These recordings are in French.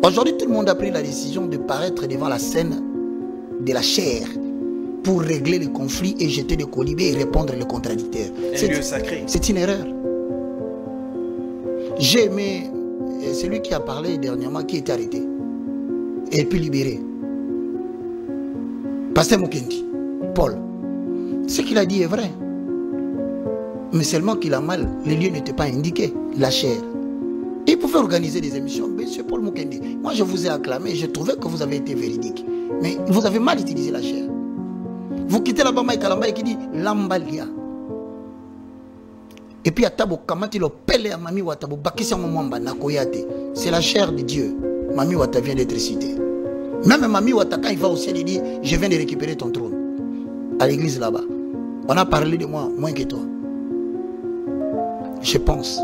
Aujourd'hui, tout le monde a pris la décision de paraître devant la scène de la chair pour régler les conflits et jeter des colibés et répondre les contradicteurs. Un lieu sacré. C'est une erreur. J'ai aimé celui qui a parlé dernièrement, qui était arrêté et puis libéré. Pasteur Mukendi, Paul. Ce qu'il a dit est vrai. Mais seulement qu'il a mal, les lieux n'étaient pas indiqués, la chair. Il pouvait organiser des émissions. Monsieur Paul Mukendi, moi je vous ai acclamé, je trouvais que vous avez été véridique. Mais vous avez mal utilisé la chair. Vous quittez la Bama et Kalamba qui dit Lambalia. Et puis à Tabo Kamati le pele à Mami Watabo Bakissa Mwamba Nakoyate. C'est la chair de Dieu. Mami Wata vient d'être citée. Même Mami Wata, quand il va au ciel, il dit je viens de récupérer ton trône. À l'église là-bas. On a parlé de moi moins que toi. Je pense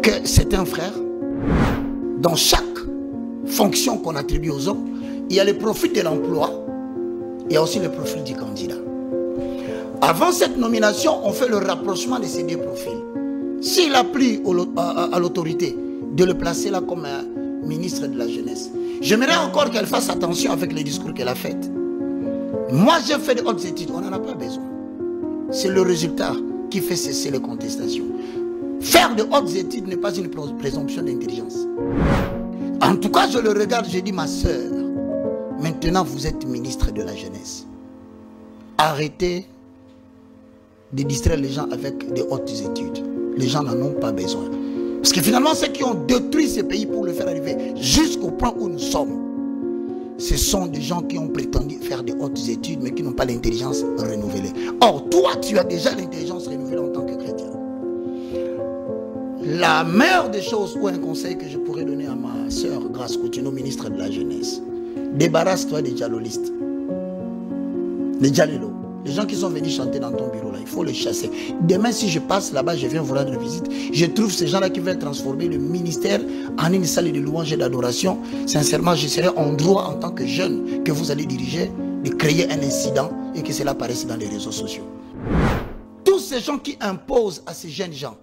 que c'est un frère. Dans chaque fonction qu'on attribue aux hommes, il y a le profil de l'emploi, il y a aussi le profil du candidat. Avant cette nomination, on fait le rapprochement de ces deux profils. S'il a pris à l'autorité de le placer là comme un ministre de la jeunesse, j'aimerais encore qu'elle fasse attention avec les discours qu'elle a faits. Moi, j'ai fait de hautes études, on n'en a pas besoin. C'est le résultat qui fait cesser les contestations. Faire de hautes études n'est pas une présomption d'intelligence. En tout cas, je le regarde, je dis, ma soeur, maintenant vous êtes ministre de la jeunesse. Arrêtez de distraire les gens avec de hautes études. Les gens n'en ont pas besoin. Parce que finalement, ceux qui ont détruit ce pays pour le faire arriver jusqu'au point où nous sommes, ce sont des gens qui ont prétendu faire de hautes études, mais qui n'ont pas l'intelligence renouvelée. Or, toi, tu as déjà l'intelligence renouvelée en tant que chrétien. La meilleure des choses ou un conseil que je pourrais donner à ma soeur Grace Coutinho, ministre de la jeunesse, débarrasse-toi des dialolistes, les dialolos, les gens qui sont venus chanter dans ton bureau là, il faut les chasser. Demain, si je passe là-bas, je viens vous rendre visite, je trouve ces gens-là qui veulent transformer le ministère en une salle de louange et d'adoration. Sincèrement, je serai en droit en tant que jeune que vous allez diriger de créer un incident et que cela apparaisse dans les réseaux sociaux. Tous ces gens qui imposent à ces jeunes gens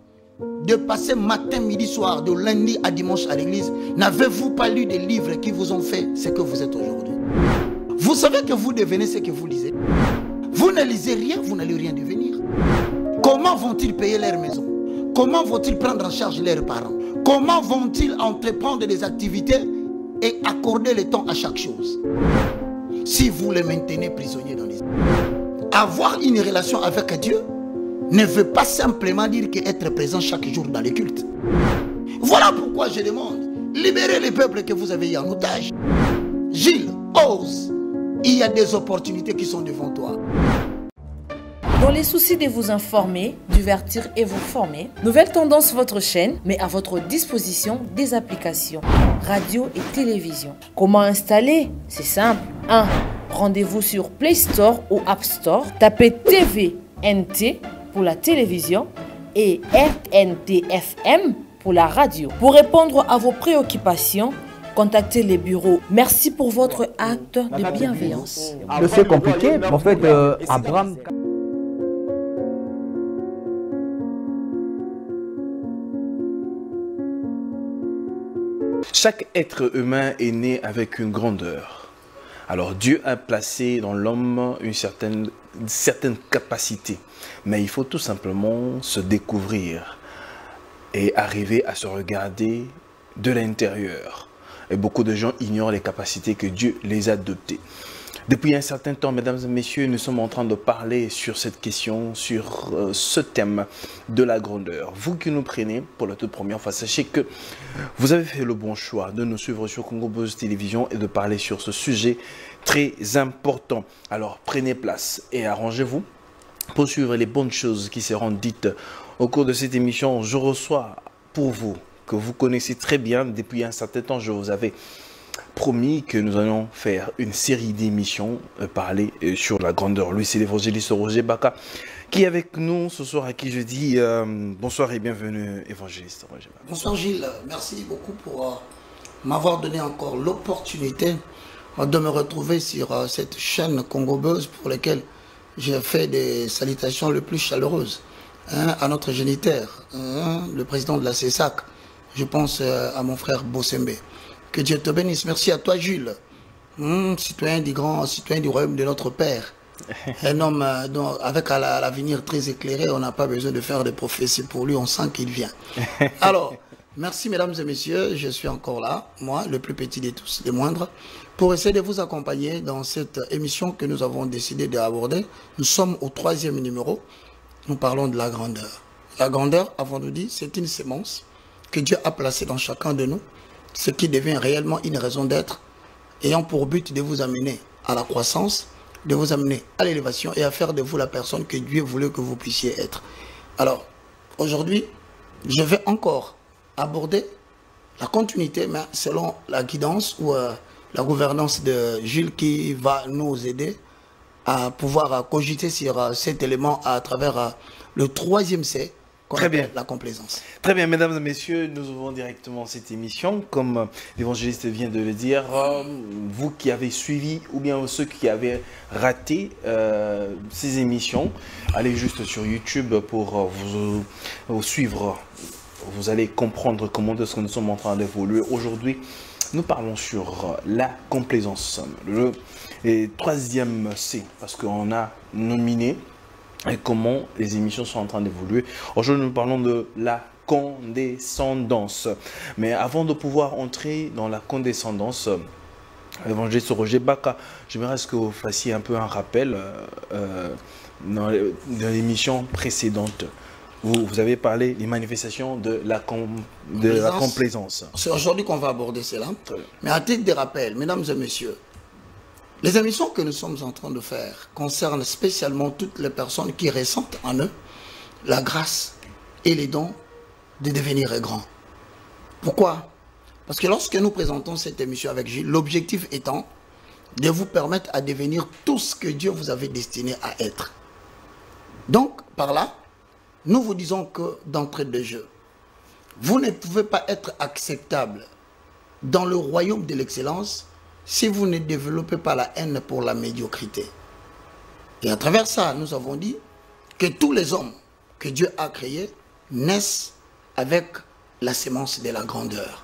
de passer matin, midi, soir, de lundi à dimanche à l'église, n'avez-vous pas lu des livres qui vous ont fait ce que vous êtes aujourd'hui? Vous savez que vous devenez ce que vous lisez. Vous ne lisez rien, vous n'allez rien devenir. Comment vont-ils payer leur maison? Comment vont-ils prendre en charge leurs parents? Comment vont-ils entreprendre des activités et accorder le temps à chaque chose? Si vous les maintenez prisonniers dans les... Avoir une relation avec Dieu ne veut pas simplement dire qu'être présent chaque jour dans les cultes. Voilà pourquoi je demande, libérez les peuples que vous avez eu en otage. Gilles, ose. Il y a des opportunités qui sont devant toi. Dans les soucis de vous informer, divertir et vous former, Nouvelle Tendance, votre chaîne, met à votre disposition des applications, radio et télévision. Comment installer? C'est simple. 1. Rendez-vous sur Play Store ou App Store. Tapez TVNT pour la télévision et RNTFM pour la radio. Pour répondre à vos préoccupations, contactez les bureaux. Merci pour votre acte de bienveillance. C'est compliqué, en fait, Abraham... Chaque être humain est né avec une grandeur. Alors Dieu a placé dans l'homme une certaine capacité. Mais il faut tout simplement se découvrir et arriver à se regarder de l'intérieur. Et beaucoup de gens ignorent les capacités que Dieu les a dotées. Depuis un certain temps, mesdames et messieurs, nous sommes en train de parler sur cette question, sur ce thème de la grandeur. Vous qui nous prenez pour la toute première fois, sachez que vous avez fait le bon choix de nous suivre sur Congo Buzz Télévision et de parler sur ce sujet très important. Alors prenez place et arrangez-vous pour suivre les bonnes choses qui seront dites au cours de cette émission. Je reçois pour vous, que vous connaissez très bien depuis un certain temps, je vous avais promis que nous allons faire une série d'émissions, parler sur la grandeur. Lui, c'est l'évangéliste Roger Baka qui est avec nous ce soir, à qui je dis bonsoir et bienvenue, évangéliste Roger Baka. Bonsoir Gilles, merci beaucoup pour m'avoir donné encore l'opportunité de me retrouver sur cette chaîne Congo Buzz pour laquelle j'ai fait des salutations les plus chaleureuses à notre géniteur, le président de la CESAC, Je pense à mon frère Bossembe. Que Dieu te bénisse. Merci à toi, Jules. Citoyen du royaume de notre Père. Un homme avec l'avenir très éclairé, on n'a pas besoin de faire des prophéties pour lui, on sent qu'il vient. Alors, merci mesdames et messieurs, je suis encore là, moi, le plus petit de tous, le moindre, pour essayer de vous accompagner dans cette émission que nous avons décidé d'aborder. Nous sommes au 3e numéro, nous parlons de la grandeur. La grandeur, avons-nous dit, c'est une sémence que Dieu a placée dans chacun de nous, ce qui devient réellement une raison d'être, ayant pour but de vous amener à la croissance, de vous amener à l'élévation et à faire de vous la personne que Dieu voulait que vous puissiez être. Alors, aujourd'hui, je vais encore aborder la continuité, mais selon la guidance ou la gouvernance de Jules qui va nous aider à pouvoir cogiter sur cet élément à travers le 3e C, Très bien. La complaisance. Très bien, mesdames et messieurs, nous ouvrons directement cette émission. Comme l'évangéliste vient de le dire, vous qui avez suivi ou bien ceux qui avaient raté ces émissions, allez juste sur YouTube pour vous suivre. Vous allez comprendre comment est-ce que nous sommes en train d'évoluer. Aujourd'hui, nous parlons sur la complaisance. Le 3e C, parce qu'on a nominé et comment les émissions sont en train d'évoluer. Aujourd'hui, nous parlons de la condescendance. Mais avant de pouvoir entrer dans la condescendance, l'évangéliste Roger Baka, j'aimerais que vous fassiez un peu un rappel dans l'émission précédente. Vous avez parlé des manifestations de la complaisance. C'est aujourd'hui qu'on va aborder cela. Mais à titre de rappel, mesdames et messieurs, les émissions que nous sommes en train de faire concernent spécialement toutes les personnes qui ressentent en eux la grâce et les dons de devenir grands. Pourquoi? Parce que lorsque nous présentons cette émission avec Gilles, l'objectif étant de vous permettre à devenir tout ce que Dieu vous avait destiné à être. Donc, par là, nous vous disons que d'entrée de jeu, vous ne pouvez pas être acceptable dans le royaume de l'excellence si vous ne développez pas la haine pour la médiocrité. Et à travers ça, nous avons dit que tous les hommes que Dieu a créés naissent avec la sémence de la grandeur.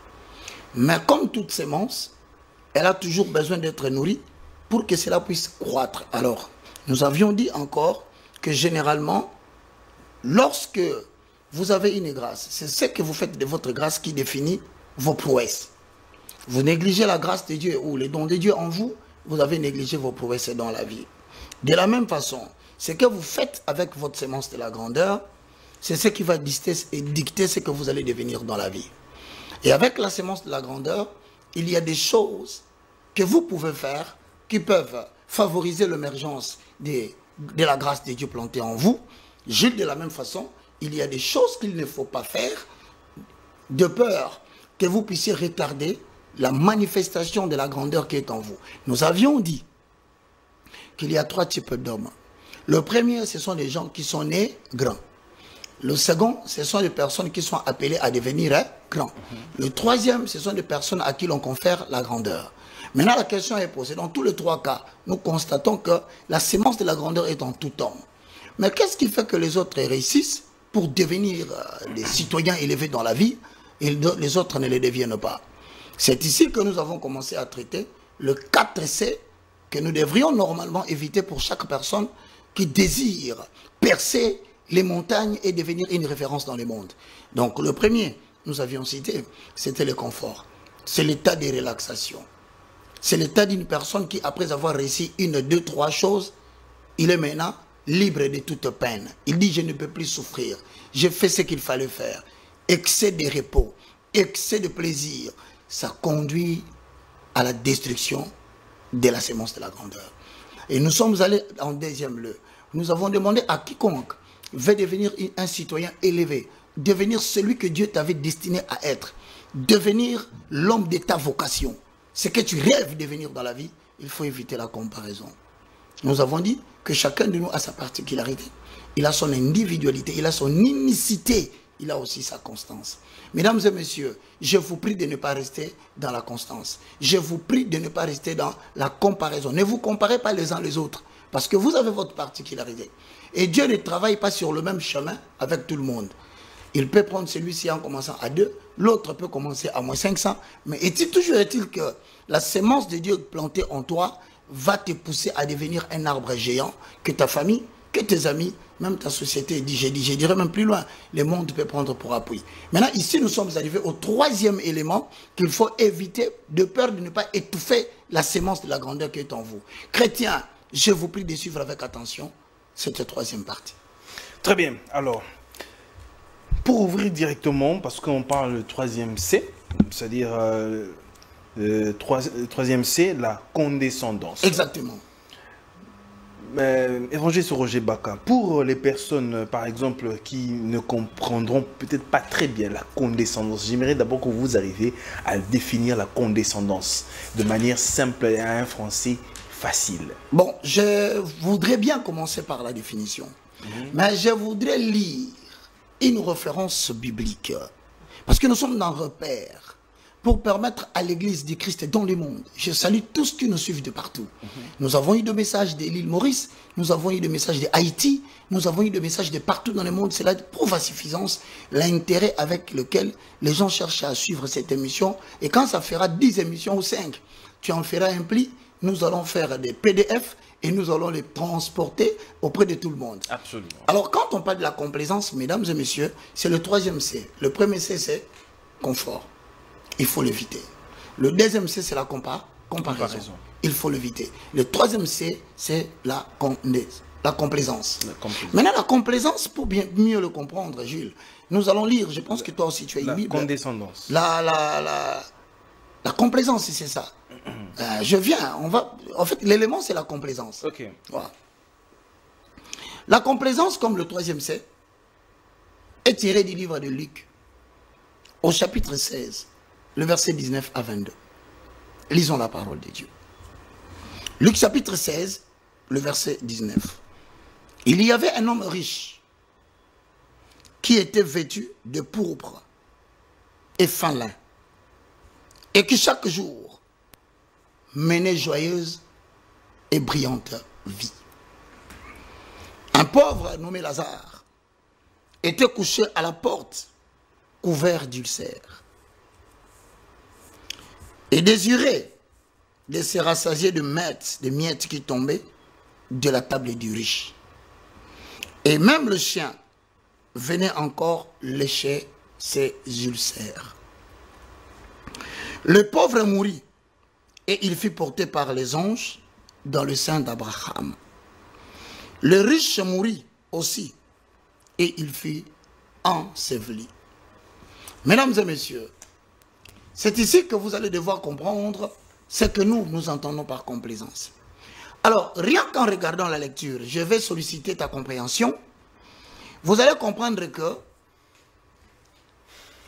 Mais comme toute sémence, elle a toujours besoin d'être nourrie pour que cela puisse croître. Alors, nous avions dit encore que généralement, lorsque vous avez une grâce, c'est ce que vous faites de votre grâce qui définit vos prouesses. Vous négligez la grâce de Dieu ou les dons de Dieu en vous, vous avez négligé vos prouesses dans la vie. De la même façon, ce que vous faites avec votre sémence de la grandeur, c'est ce qui va dicter ce que vous allez devenir dans la vie. Et avec la sémence de la grandeur, il y a des choses que vous pouvez faire qui peuvent favoriser l'émergence de la grâce de Dieu plantée en vous. Jules, de la même façon, il y a des choses qu'il ne faut pas faire de peur que vous puissiez retarder la manifestation de la grandeur qui est en vous. Nous avions dit qu'il y a 3 types d'hommes. Le premier, ce sont les gens qui sont nés grands. Le second, ce sont les personnes qui sont appelées à devenir grands. Le troisième, ce sont des personnes à qui l'on confère la grandeur. Maintenant, la question est posée. Dans tous les 3 cas, nous constatons que la sémence de la grandeur est en tout homme. Mais qu'est-ce qui fait que les autres réussissent pour devenir des citoyens élevés dans la vie et les autres ne les deviennent pas? C'est ici que nous avons commencé à traiter le 4C que nous devrions normalement éviter pour chaque personne qui désire percer les montagnes et devenir une référence dans le monde. Donc le premier, nous avions cité, c'était le confort. C'est l'état de relaxation. C'est l'état d'une personne qui, après avoir réussi 1, 2, 3 choses, il est maintenant libre de toute peine. Il dit, je ne peux plus souffrir. J'ai fait ce qu'il fallait faire. Excès de repos, excès de plaisir, ça conduit à la destruction de la sémence de la grandeur. Et nous sommes allés en deuxième lieu. Nous avons demandé à quiconque veut devenir un citoyen élevé, devenir celui que Dieu t'avait destiné à être, devenir l'homme de ta vocation, ce que tu rêves de devenir dans la vie, il faut éviter la comparaison. Nous avons dit que chacun de nous a sa particularité, il a son individualité, il a son unicité, il a aussi sa constance. Mesdames et messieurs, je vous prie de ne pas rester dans la constance. Je vous prie de ne pas rester dans la comparaison. Ne vous comparez pas les uns les autres, parce que vous avez votre particularité. Et Dieu ne travaille pas sur le même chemin avec tout le monde. Il peut prendre celui-ci en commençant à 2, l'autre peut commencer à moins 500. Mais toujours est-il que la sémence de Dieu plantée en toi va te pousser à devenir un arbre géant que ta famille, que tes amis, même ta société, je dirais même plus loin, le monde peut prendre pour appui. Maintenant, ici, nous sommes arrivés au troisième élément qu'il faut éviter de peur de ne pas étouffer la sémence de la grandeur qui est en vous. Chrétiens, je vous prie de suivre avec attention cette troisième partie. Très bien. Alors, pour ouvrir directement, parce qu'on parle du troisième C, c'est-à-dire troisième C, la condescendance. Exactement. Évangile Roger Baka, pour les personnes, par exemple, qui ne comprendront peut-être pas très bien la condescendance, j'aimerais d'abord que vous arriviez à définir la condescendance de manière simple et à un français facile. Bon, je voudrais bien commencer par la définition, mais je voudrais lire une référence biblique, parce que nous sommes dans un repère pour permettre à l'Église du Christ dans le monde. Je salue tous qui nous suivent de partout. Nous avons eu des messages de l'île Maurice, nous avons eu des messages de Haïti, nous avons eu des messages de partout dans le monde. Cela prouve à suffisance l'intérêt avec lequel les gens cherchent à suivre cette émission. Et quand ça fera 10 émissions ou 5, tu en feras un pli, nous allons faire des PDF et nous allons les transporter auprès de tout le monde. Absolument. Alors quand on parle de la complaisance, mesdames et messieurs, c'est le troisième C. Le premier C, c'est confort. Il faut l'éviter. Le deuxième C, c'est la comparaison. Il faut l'éviter. Le troisième C, c'est la complaisance. Maintenant, la complaisance, pour bien mieux le comprendre, Jules, nous allons lire, je pense que toi aussi tu as une Bible. La condescendance. La complaisance, c'est ça. Je viens, en fait, l'élément, c'est la complaisance. Ok. Voilà. La complaisance, comme le troisième C, est tirée du livre de Luc, au chapitre 16. Le verset 19 à 22. Lisons la parole de Dieu. Luc chapitre 16, le verset 19. Il y avait un homme riche qui était vêtu de pourpre et fin lin et qui chaque jour menait joyeuse et brillante vie. Un pauvre nommé Lazare était couché à la porte, couvert d'ulcères, et désirait de se rassasier de miettes qui tombaient de la table du riche. Et même le chien venait encore lécher ses ulcères. Le pauvre mourut et il fut porté par les anges dans le sein d'Abraham. Le riche mourut aussi et il fut enseveli. Mesdames et messieurs, c'est ici que vous allez devoir comprendre ce que nous entendons par complaisance. Alors, rien qu'en regardant la lecture, je vais solliciter ta compréhension. Vous allez comprendre que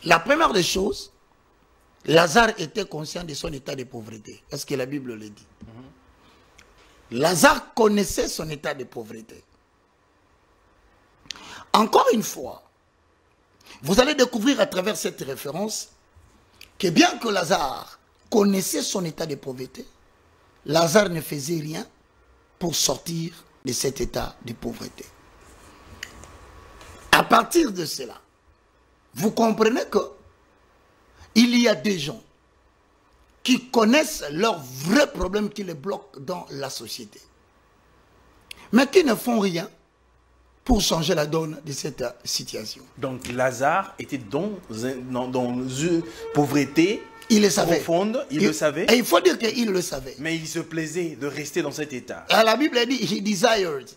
la première des choses, Lazare était conscient de son état de pauvreté. Est-ce que la Bible le dit? Lazare connaissait son état de pauvreté. Encore une fois, vous allez découvrir à travers cette référence que bien que Lazare connaissait son état de pauvreté, Lazare ne faisait rien pour sortir de cet état de pauvreté. À partir de cela, vous comprenez que il y a des gens qui connaissent leurs vrais problèmes qui les bloquent dans la société, mais qui ne font rien pour changer la donne de cette situation. Donc Lazare était dans une pauvreté profonde, il le savait. Et il faut dire qu'il le savait. Mais il se plaisait de rester dans cet état. Et la Bible dit, he desired.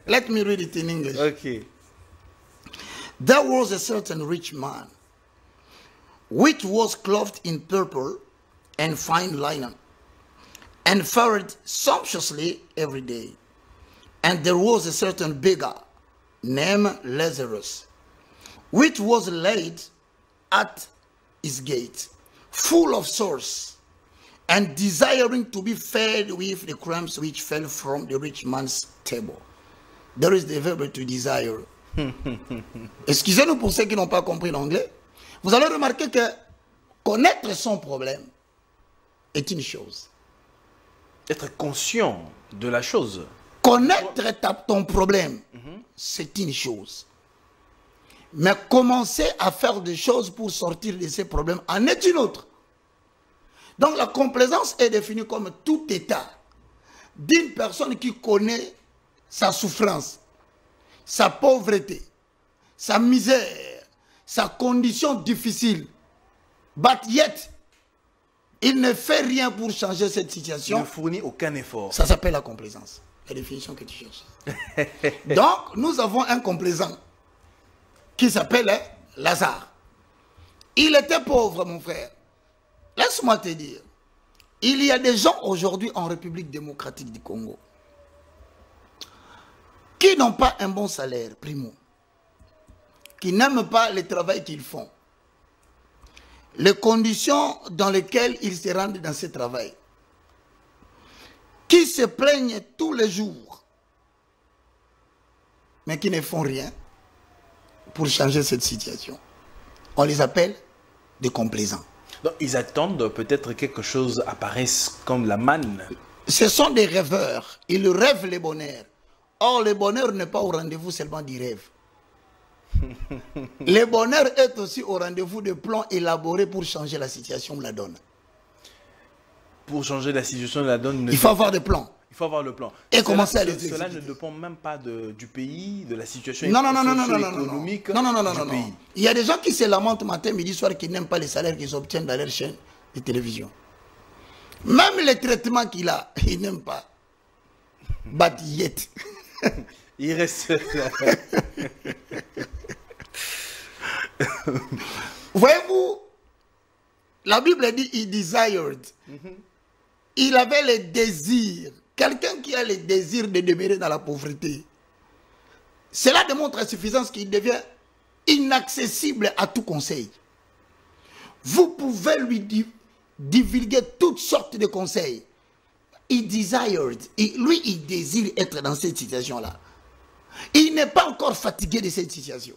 Let me read it in English. Okay. There was a certain rich man, which was clothed in purple and fine linen, and fared sumptuously every day. And there was a certain beggar named Lazarus, which was laid at his gate, full of sores, and desiring to be fed with the crumbs which fell from the rich man's table. There is the verb to desire. Excusez-nous pour ceux qui n'ont pas compris l'anglais. Vous allez remarquer que connaître son problème est une chose. Être conscient de la chose. Connaître ton problème, c'est une chose. Mais commencer à faire des choses pour sortir de ces problèmes en est une autre. Donc la complaisance est définie comme tout état d'une personne qui connaît sa souffrance, sa pauvreté, sa misère, sa condition difficile. But yet, il ne fait rien pour changer cette situation. Il ne fournit aucun effort. Ça s'appelle la complaisance. La définition que tu cherches. Donc, nous avons un complaisant qui s'appelle Lazare. Il était pauvre, mon frère. Laisse-moi te dire, il y a des gens aujourd'hui en République démocratique du Congo qui n'ont pas un bon salaire, primo, qui n'aiment pas le travail qu'ils font, les conditions dans lesquelles ils se rendent dans ce travail, qui se plaignent tous les jours, mais qui ne font rien pour changer cette situation. On les appelle des complaisants. Donc, ils attendent peut-être quelque chose apparaisse comme la manne. Ce sont des rêveurs. Ils rêvent le bonheur. Or, le bonheur n'est pas au rendez-vous seulement du rêve. Le bonheur est aussi au rendez-vous de plans élaborés pour changer la situation de la donne. Pour changer la situation de la donne, il faut avoir des plans. Il faut avoir le plan. Et commencer à les exécuter. Cela ne dépend même pas du pays, de la situation économique du pays. Il y a des gens qui se lamentent matin, midi, soir, qui n'aiment pas les salaires qu'ils obtiennent dans leur chaîne de télévision. Même les traitements qu'il a, ils n'aiment pas. But yet. Il reste là. Voyez-vous, la Bible dit il desired. Il avait le désir. Quelqu'un qui a le désir de demeurer dans la pauvreté, cela démontre à suffisance qu'il devient inaccessible à tout conseil. Vous pouvez lui divulguer toutes sortes de conseils. Il desired. Lui, il désire être dans cette situation-là. Il n'est pas encore fatigué de cette situation.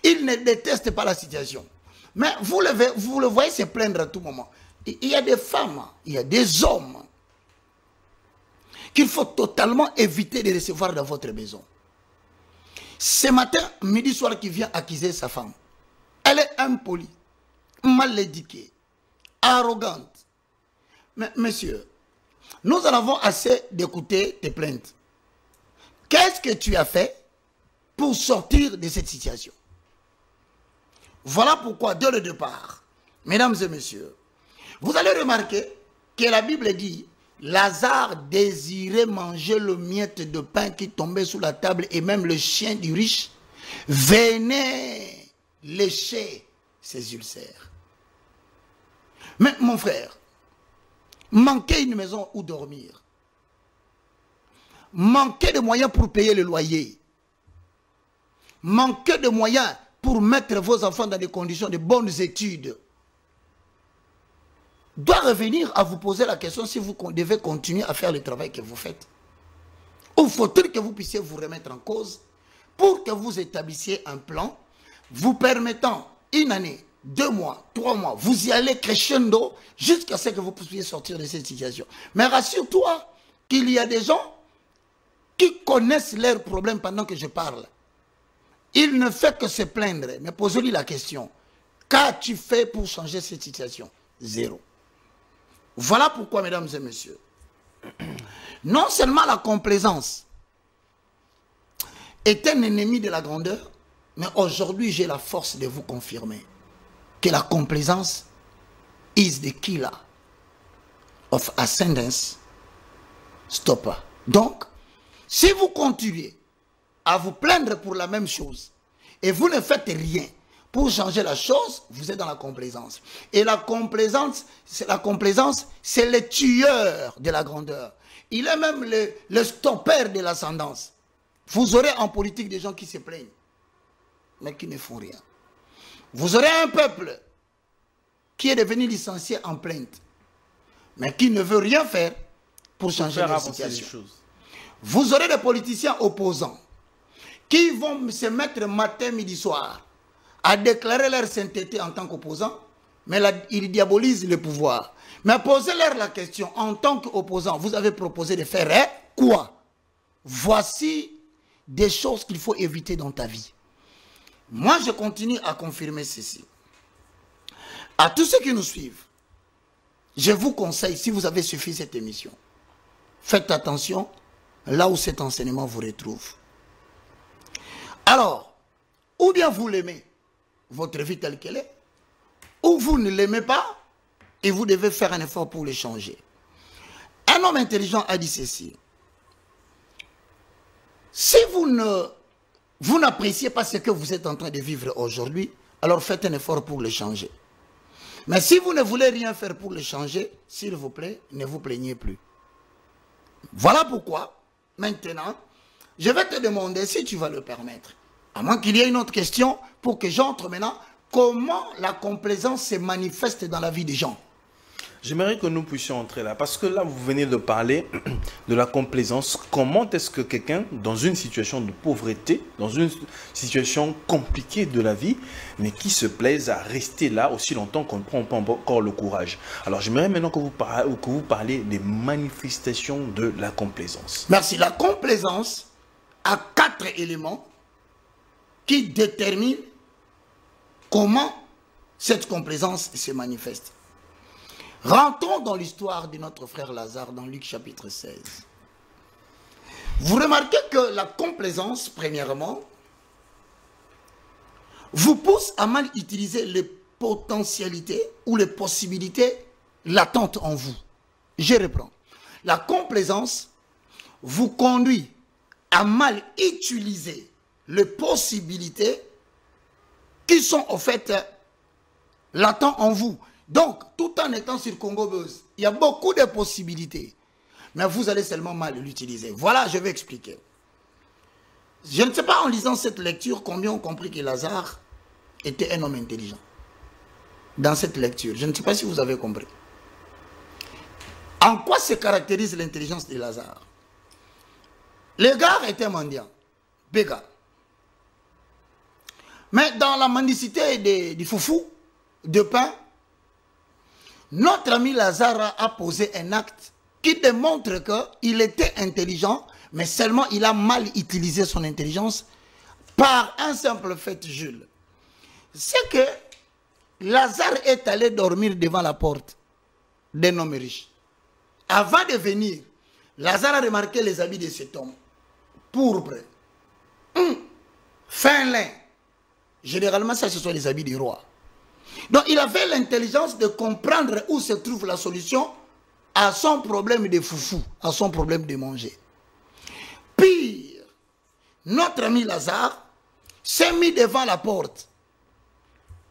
Il ne déteste pas la situation. Mais vous le voyez se plaindre à tout moment. Il y a des femmes, il y a des hommes qu'il faut totalement éviter de recevoir dans votre maison. Ce matin, midi soir, qui vient accuser sa femme. Elle est impolie, mal éduquée, arrogante. Mais monsieur, nous en avons assez d'écouter tes plaintes. Qu'est-ce que tu as fait pour sortir de cette situation? Voilà pourquoi, dès le départ, mesdames et messieurs, vous allez remarquer que la Bible dit Lazare désirait manger le miette de pain qui tombait sous la table et même le chien du riche venait lécher ses ulcères. Mais mon frère, manquer une maison où dormir, manquer de moyens pour payer le loyer, manquer de moyens pour mettre vos enfants dans des conditions de bonnes études, doit revenir à vous poser la question si vous devez continuer à faire le travail que vous faites. Ou faut-il que vous puissiez vous remettre en cause pour que vous établissiez un plan vous permettant une année, 2 mois, 3 mois, vous y allez crescendo jusqu'à ce que vous puissiez sortir de cette situation. Mais rassure-toi qu'il y a des gens qui connaissent leurs problèmes pendant que je parle. Il ne fait que se plaindre, mais posez-lui la question. Qu'as-tu fait pour changer cette situation? Zéro. Voilà pourquoi, mesdames et messieurs, non seulement la complaisance est un ennemi de la grandeur, mais aujourd'hui j'ai la force de vous confirmer que la complaisance is the killer of ascendance stopper. Donc, si vous continuez à vous plaindre pour la même chose et vous ne faites rien pour changer la chose, vous êtes dans la complaisance. Et la complaisance, c'est le tueur de la grandeur. Il est même le stoppeur de l'ascendance. Vous aurez en politique des gens qui se plaignent, mais qui ne font rien. Vous aurez un peuple qui est devenu licencié en plainte, mais qui ne veut rien faire pour changer la situation. Vous aurez des politiciens opposants qui vont se mettre matin, midi, soir à déclarer leur sainteté en tant qu'opposants, mais là, ils diabolisent le pouvoir. Mais posez-leur la question, en tant qu'opposant, vous avez proposé de faire quoi? Voici des choses qu'il faut éviter dans ta vie. Moi, je continue à confirmer ceci. À tous ceux qui nous suivent, je vous conseille, si vous avez suivi cette émission, faites attention là où cet enseignement vous retrouve. Alors, ou bien vous l'aimez, votre vie telle qu'elle est, ou vous ne l'aimez pas, et vous devez faire un effort pour le changer. Un homme intelligent a dit ceci. Si vous n'appréciez pas ce que vous êtes en train de vivre aujourd'hui, alors faites un effort pour le changer. Mais si vous ne voulez rien faire pour le changer, s'il vous plaît, ne vous plaignez plus. Voilà pourquoi, maintenant, je vais te demander si tu vas le permettre. À moins qu'il y ait une autre question pour que j'entre maintenant. Comment la complaisance se manifeste dans la vie des gens? J'aimerais que nous puissions entrer là, parce que là, vous venez de parler de la complaisance. Comment est-ce que quelqu'un, dans une situation de pauvreté, dans une situation compliquée de la vie, mais qui se plaise à rester là aussi longtemps qu'on ne prend pas encore le courage? Alors, j'aimerais maintenant que vous parlez des manifestations de la complaisance. Merci. La complaisance a 4 éléments qui déterminent comment cette complaisance se manifeste. Rentrons dans l'histoire de notre frère Lazare dans Luc chapitre 16. Vous remarquez que la complaisance, premièrement, vous pousse à mal utiliser les potentialités ou les possibilités latentes en vous. Je reprends. La complaisance vous conduit à mal utiliser les possibilités qui sont en fait latentes en vous. Donc, tout en étant sur Congo Buzz, il y a beaucoup de possibilités. Mais vous allez seulement mal l'utiliser. Voilà, je vais expliquer. Je ne sais pas en lisant cette lecture combien ont compris que Lazare était un homme intelligent. Dans cette lecture, je ne sais pas si vous avez compris. En quoi se caractérise l'intelligence de Lazare? Le gars était mendiant, béga. Mais dans la mendicité du foufou, de pain, notre ami Lazare a posé un acte qui démontre qu'il était intelligent, mais seulement il a mal utilisé son intelligence par un simple fait, Jules. C'est que Lazare est allé dormir devant la porte d'un homme riche. Avant de venir, Lazare a remarqué les habits de cet homme. Pourpre, fin lin. Généralement, ça, ce sont les habits du roi. Donc, il avait l'intelligence de comprendre où se trouve la solution à son problème de foufou, à son problème de manger. Pire, notre ami Lazare s'est mis devant la porte.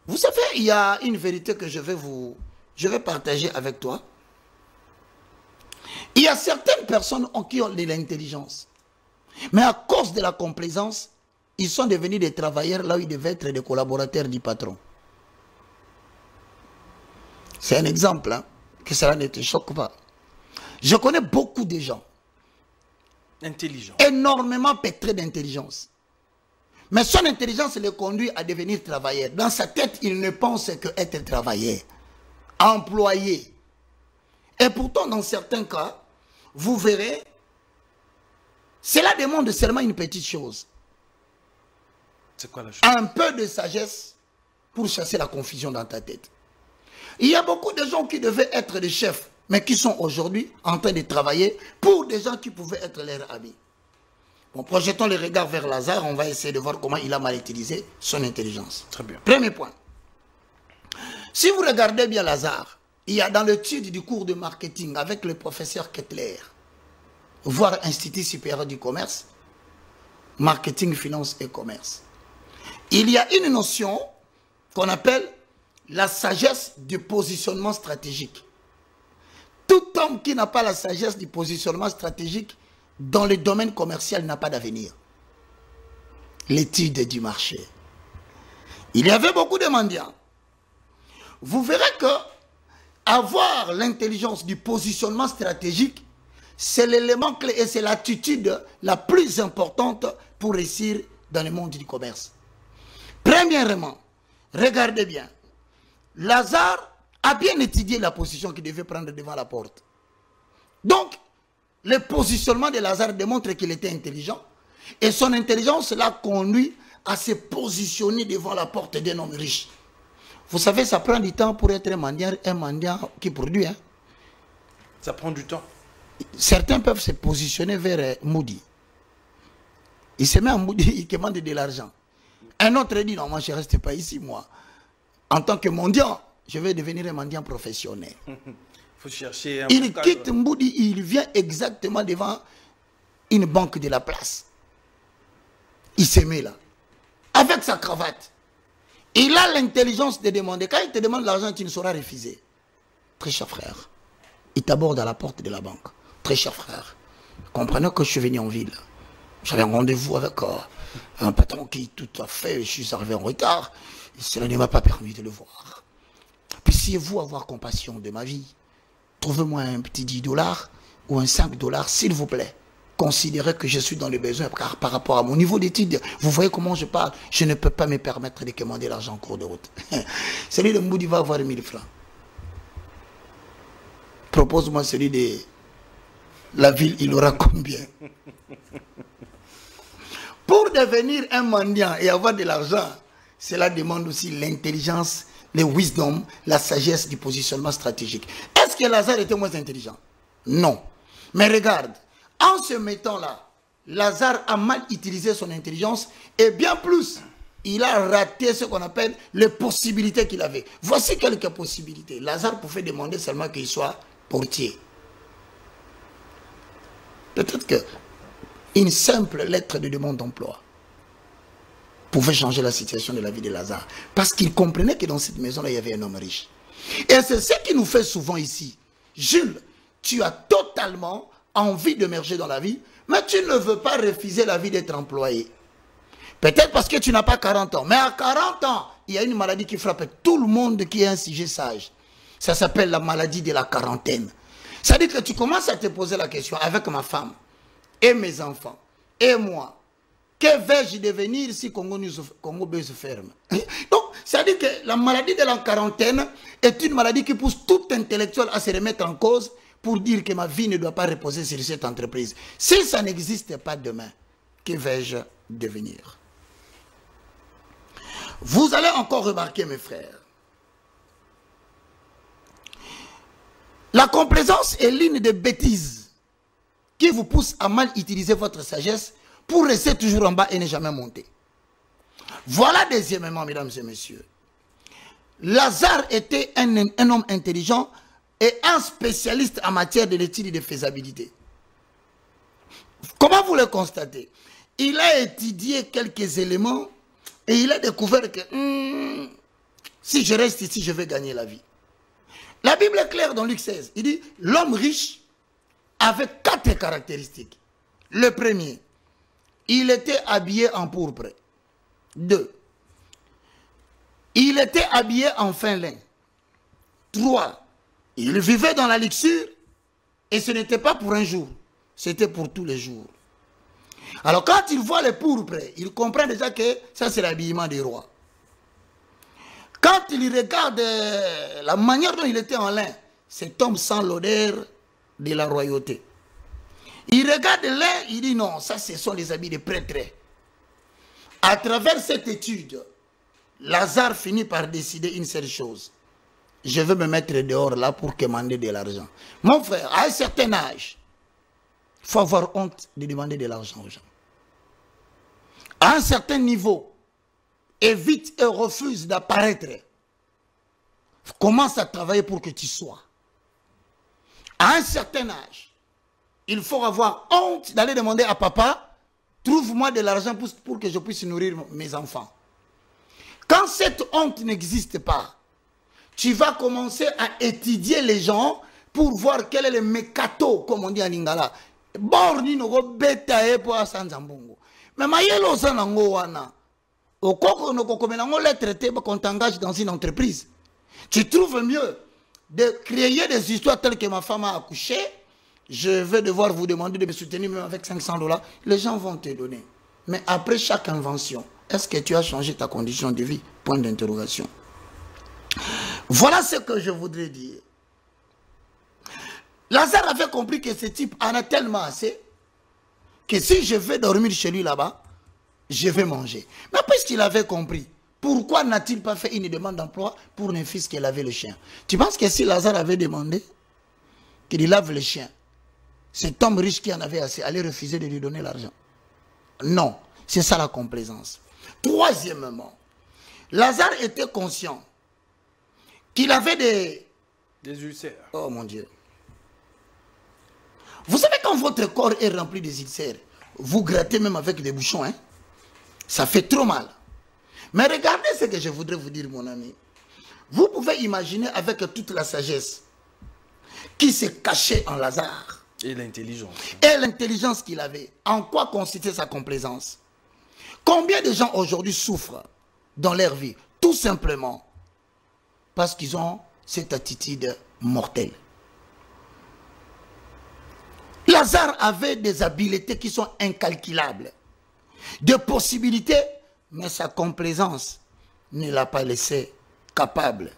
Vous savez, il y a une vérité que je vais partager avec toi. Il y a certaines personnes qui ont de l'intelligence. Mais à cause de la complaisance, ils sont devenus des travailleurs là où ils devaient être des collaborateurs du patron. C'est un exemple, hein, que cela ne te choque pas. Je connais beaucoup de gens. Intelligents. Énormément pétrés d'intelligence. Mais son intelligence le conduit à devenir travailleur. Dans sa tête, il ne pense qu'être travailleur. Employé. Et pourtant, dans certains cas, vous verrez, cela demande seulement une petite chose. C'est quoi la chose? Un peu de sagesse pour chasser la confusion dans ta tête. Il y a beaucoup de gens qui devaient être des chefs, mais qui sont aujourd'hui en train de travailler pour des gens qui pouvaient être leurs amis. Bon, projetons les regards vers Lazare, on va essayer de voir comment il a mal utilisé son intelligence. Très bien. Premier point. Si vous regardez bien Lazare, il y a dans l'étude du cours de marketing avec le professeur Kettler, voire Institut supérieur du commerce, marketing, finance et commerce. Il y a une notion qu'on appelle la sagesse du positionnement stratégique. Tout homme qui n'a pas la sagesse du positionnement stratégique dans le domaine commercial n'a pas d'avenir. L'étude du marché. Il y avait beaucoup de mendiants. Vous verrez que avoir l'intelligence du positionnement stratégique, c'est l'élément clé et c'est l'attitude la plus importante pour réussir dans le monde du commerce. Premièrement, regardez bien. Lazare a bien étudié la position qu'il devait prendre devant la porte. Donc, le positionnement de Lazare démontre qu'il était intelligent. Et son intelligence l'a conduit à se positionner devant la porte d'un homme riche. Vous savez, ça prend du temps pour être un mendiant qui produit. Hein. Ça prend du temps. Certains peuvent se positionner vers Moody. Il se met en Moody, il demande de l'argent. Un autre dit, non, moi je ne reste pas ici, moi. En tant que mendiant, je vais devenir un mendiant professionnel. Faut chercher un il quitte Moody, il vient exactement devant une banque de la place. Il se met là, avec sa cravate. Il a l'intelligence de demander. Quand il te demande l'argent, tu ne sauras refuser. Très cher frère, il t'aborde à la porte de la banque. Très cher frère, comprenez que je suis venu en ville. J'avais un rendez-vous avec un patron qui tout à fait, je suis arrivé en retard. Et cela ne m'a pas permis de le voir. Puissiez-vous avoir compassion de ma vie? Trouvez-moi un petit $10 ou un $5, s'il vous plaît. Considérez que je suis dans le besoin, car par rapport à mon niveau d'études, vous voyez comment je parle, je ne peux pas me permettre de commander l'argent en cours de route. Celui de Moudi va avoir 1000 francs. Propose-moi celui de la ville, il aura combien? Pour devenir un mendiant et avoir de l'argent, cela demande aussi l'intelligence, le wisdom, la sagesse du positionnement stratégique. Est-ce que Lazare était moins intelligent? Non. Mais regarde, en se mettant là, Lazare a mal utilisé son intelligence et bien plus, il a raté ce qu'on appelle les possibilités qu'il avait. Voici quelques possibilités. Lazare pouvait demander seulement qu'il soit portier. Peut-être que une simple lettre de demande d'emploi pouvait changer la situation de la vie de Lazare. Parce qu'il comprenait que dans cette maison-là, il y avait un homme riche. Et c'est ce qui nous fait souvent ici. Jules, tu as totalement envie d'émerger dans la vie, mais tu ne veux pas refuser la vie d'être employé. Peut-être parce que tu n'as pas 40 ans. Mais à 40 ans, il y a une maladie qui frappe tout le monde qui est un sujet sage. Ça s'appelle la maladie de la quarantaine. C'est-à-dire que tu commences à te poser la question avec ma femme, et mes enfants, et moi. Que vais-je devenir si Congo se ferme? Donc, c'est-à-dire que la maladie de la quarantaine est une maladie qui pousse tout intellectuel à se remettre en cause pour dire que ma vie ne doit pas reposer sur cette entreprise. Si ça n'existe pas demain, que vais-je devenir? Vous allez encore remarquer, mes frères, la complaisance est l'une des bêtises qui vous pousse à mal utiliser votre sagesse pour rester toujours en bas et ne jamais monter. Voilà deuxièmement, mesdames et messieurs. Lazare était un homme intelligent et un spécialiste en matière de l'étude de faisabilité. Comment vous le constatez? Il a étudié quelques éléments et il a découvert que si je reste ici, je vais gagner la vie. La Bible est claire dans Luc 16. Il dit, l'homme riche avait 4 caractéristiques. Le premier, il était habillé en pourpre. 2, il était habillé en fin lin. 3, il vivait dans la luxure et ce n'était pas pour un jour, c'était pour tous les jours. Alors quand il voit le pourpre, il comprend déjà que ça c'est l'habillement des rois. Quand il regarde la manière dont il était en lin, cet homme sent l'odeur de la royauté. Il regarde lin, il dit non, ça ce sont les habits des prêtres. À travers cette étude, Lazare finit par décider une seule chose. Je vais me mettre dehors là pour commander de l'argent. Mon frère, à un certain âge, il faut avoir honte de demander de l'argent aux gens. À un certain niveau, évite et refuse d'apparaître. Commence à travailler pour que tu sois. À un certain âge, il faut avoir honte d'aller demander à papa, trouve-moi de l'argent pour que je puisse nourrir mes enfants. Quand cette honte n'existe pas, tu vas commencer à étudier les gens pour voir quel est le mécato, comme on dit en lingala. Borni no go beta e po asanzambongo. Mais mayelo sanango wana. Au koko no koko menango lettre te qu'on t'engage dans une entreprise. Tu trouves mieux de créer des histoires telles que ma femme a accouché. Je vais devoir vous demander de me soutenir même avec $500. Les gens vont te donner. Mais après chaque invention, est-ce que tu as changé ta condition de vie? Point d'interrogation. Voilà ce que je voudrais dire. Lazare avait compris que ce type en a tellement assez que si je vais dormir chez lui là-bas, je vais manger. Mais puisqu'il avait compris, pourquoi n'a-t-il pas fait une demande d'emploi pour un fils qui lavait le chien? Tu penses que si Lazare avait demandé qu'il lave le chien, cet homme riche qui en avait assez allait refuser de lui donner l'argent? Non, c'est ça la complaisance. Troisièmement, Lazare était conscient qu'il avait des ulcères. Oh mon Dieu. Vous savez, quand votre corps est rempli des ulcères, vous grattez même avec des bouchons, hein? Ça fait trop mal. Mais regardez ce que je voudrais vous dire, mon ami. Vous pouvez imaginer avec toute la sagesse qui se cachait en Lazare. Et l'intelligence. Et l'intelligence qu'il avait. En quoi consistait sa complaisance? Combien de gens aujourd'hui souffrent dans leur vie? Tout simplement parce qu'ils ont cette attitude mortelle. Lazare avait des habiletés qui sont incalculables, des possibilités, mais sa complaisance ne l'a pas laissé capable